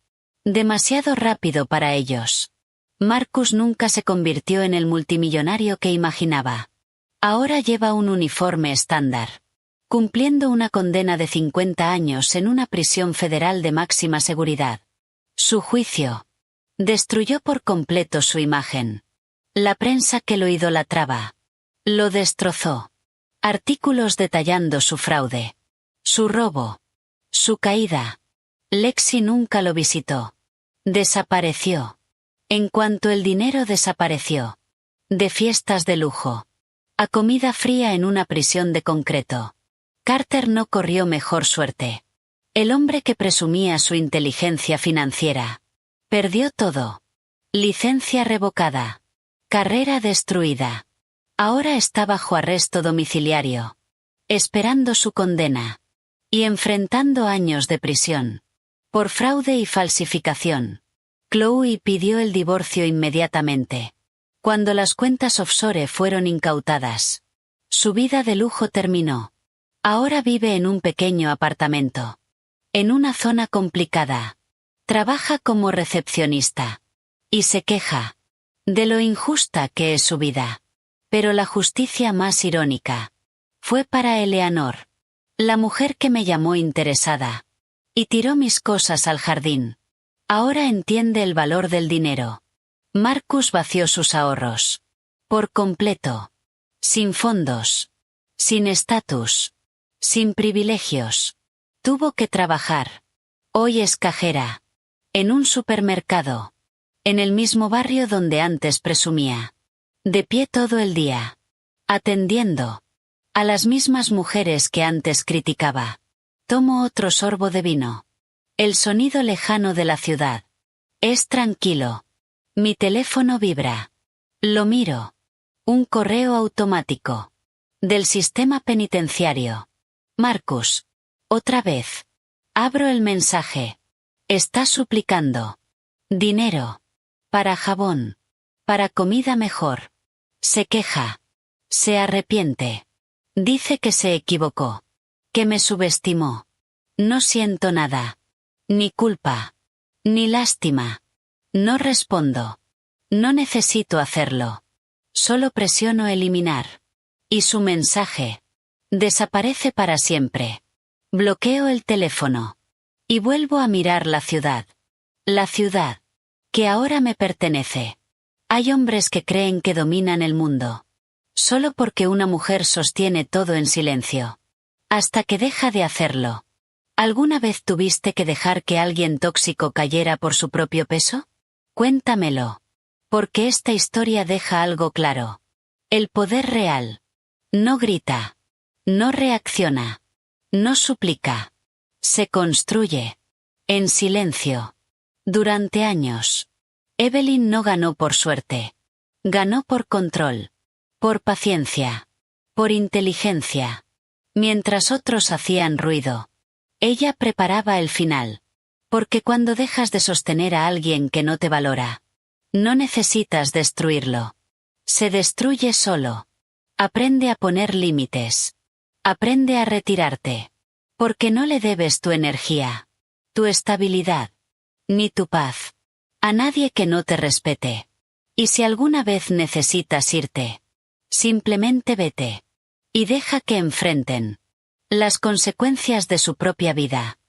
[SPEAKER 1] Demasiado rápido para ellos. Marcus nunca se convirtió en el multimillonario que imaginaba. Ahora lleva un uniforme estándar. Cumpliendo una condena de 50 años en una prisión federal de máxima seguridad. Su juicio. Destruyó por completo su imagen. La prensa que lo idolatraba. Lo destrozó. Artículos detallando su fraude. Su robo. Su caída. Lexi nunca lo visitó. Desapareció. En cuanto el dinero desapareció. De fiestas de lujo. A comida fría en una prisión de concreto. Carter no corrió mejor suerte. El hombre que presumía su inteligencia financiera. Perdió todo. Licencia revocada. Carrera destruida. Ahora está bajo arresto domiciliario, esperando su condena, y enfrentando años de prisión, por fraude y falsificación. Chloe pidió el divorcio inmediatamente. Cuando las cuentas offshore fueron incautadas, su vida de lujo terminó. Ahora vive en un pequeño apartamento, en una zona complicada. Trabaja como recepcionista. Y se queja de lo injusta que es su vida. Pero la justicia más irónica fue para Eleanor, la mujer que me llamó interesada, y tiró mis cosas al jardín. Ahora entiende el valor del dinero. Marcus vació sus ahorros. Por completo. Sin fondos. Sin estatus. Sin privilegios. Tuvo que trabajar. Hoy es cajera. En un supermercado. En el mismo barrio donde antes presumía. De pie todo el día. Atendiendo. A las mismas mujeres que antes criticaba. Tomo otro sorbo de vino. El sonido lejano de la ciudad. Es tranquilo. Mi teléfono vibra. Lo miro. Un correo automático. Del sistema penitenciario. Marcus. Otra vez. Abro el mensaje. Está suplicando. Dinero. Para jabón. Para comida mejor. Se queja. Se arrepiente. Dice que se equivocó. Que me subestimó. No siento nada. Ni culpa. Ni lástima. No respondo. No necesito hacerlo. Solo presiono eliminar. Y su mensaje desaparece para siempre. Bloqueo el teléfono. Y vuelvo a mirar la ciudad. La ciudad. Que ahora me pertenece. Hay hombres que creen que dominan el mundo. Solo porque una mujer sostiene todo en silencio. Hasta que deja de hacerlo. ¿Alguna vez tuviste que dejar que alguien tóxico cayera por su propio peso? Cuéntamelo. Porque esta historia deja algo claro. El poder real. No grita. No reacciona. No suplica. Se construye. En silencio. Durante años. Evelyn no ganó por suerte. Ganó por control. Por paciencia. Por inteligencia. Mientras otros hacían ruido. Ella preparaba el final. Porque cuando dejas de sostener a alguien que no te valora, no necesitas destruirlo. Se destruye solo. Aprende a poner límites. Aprende a retirarte. Porque no le debes tu energía, tu estabilidad, ni tu paz a nadie que no te respete. Y si alguna vez necesitas irte, simplemente vete. Y deja que enfrenten las consecuencias de su propia vida.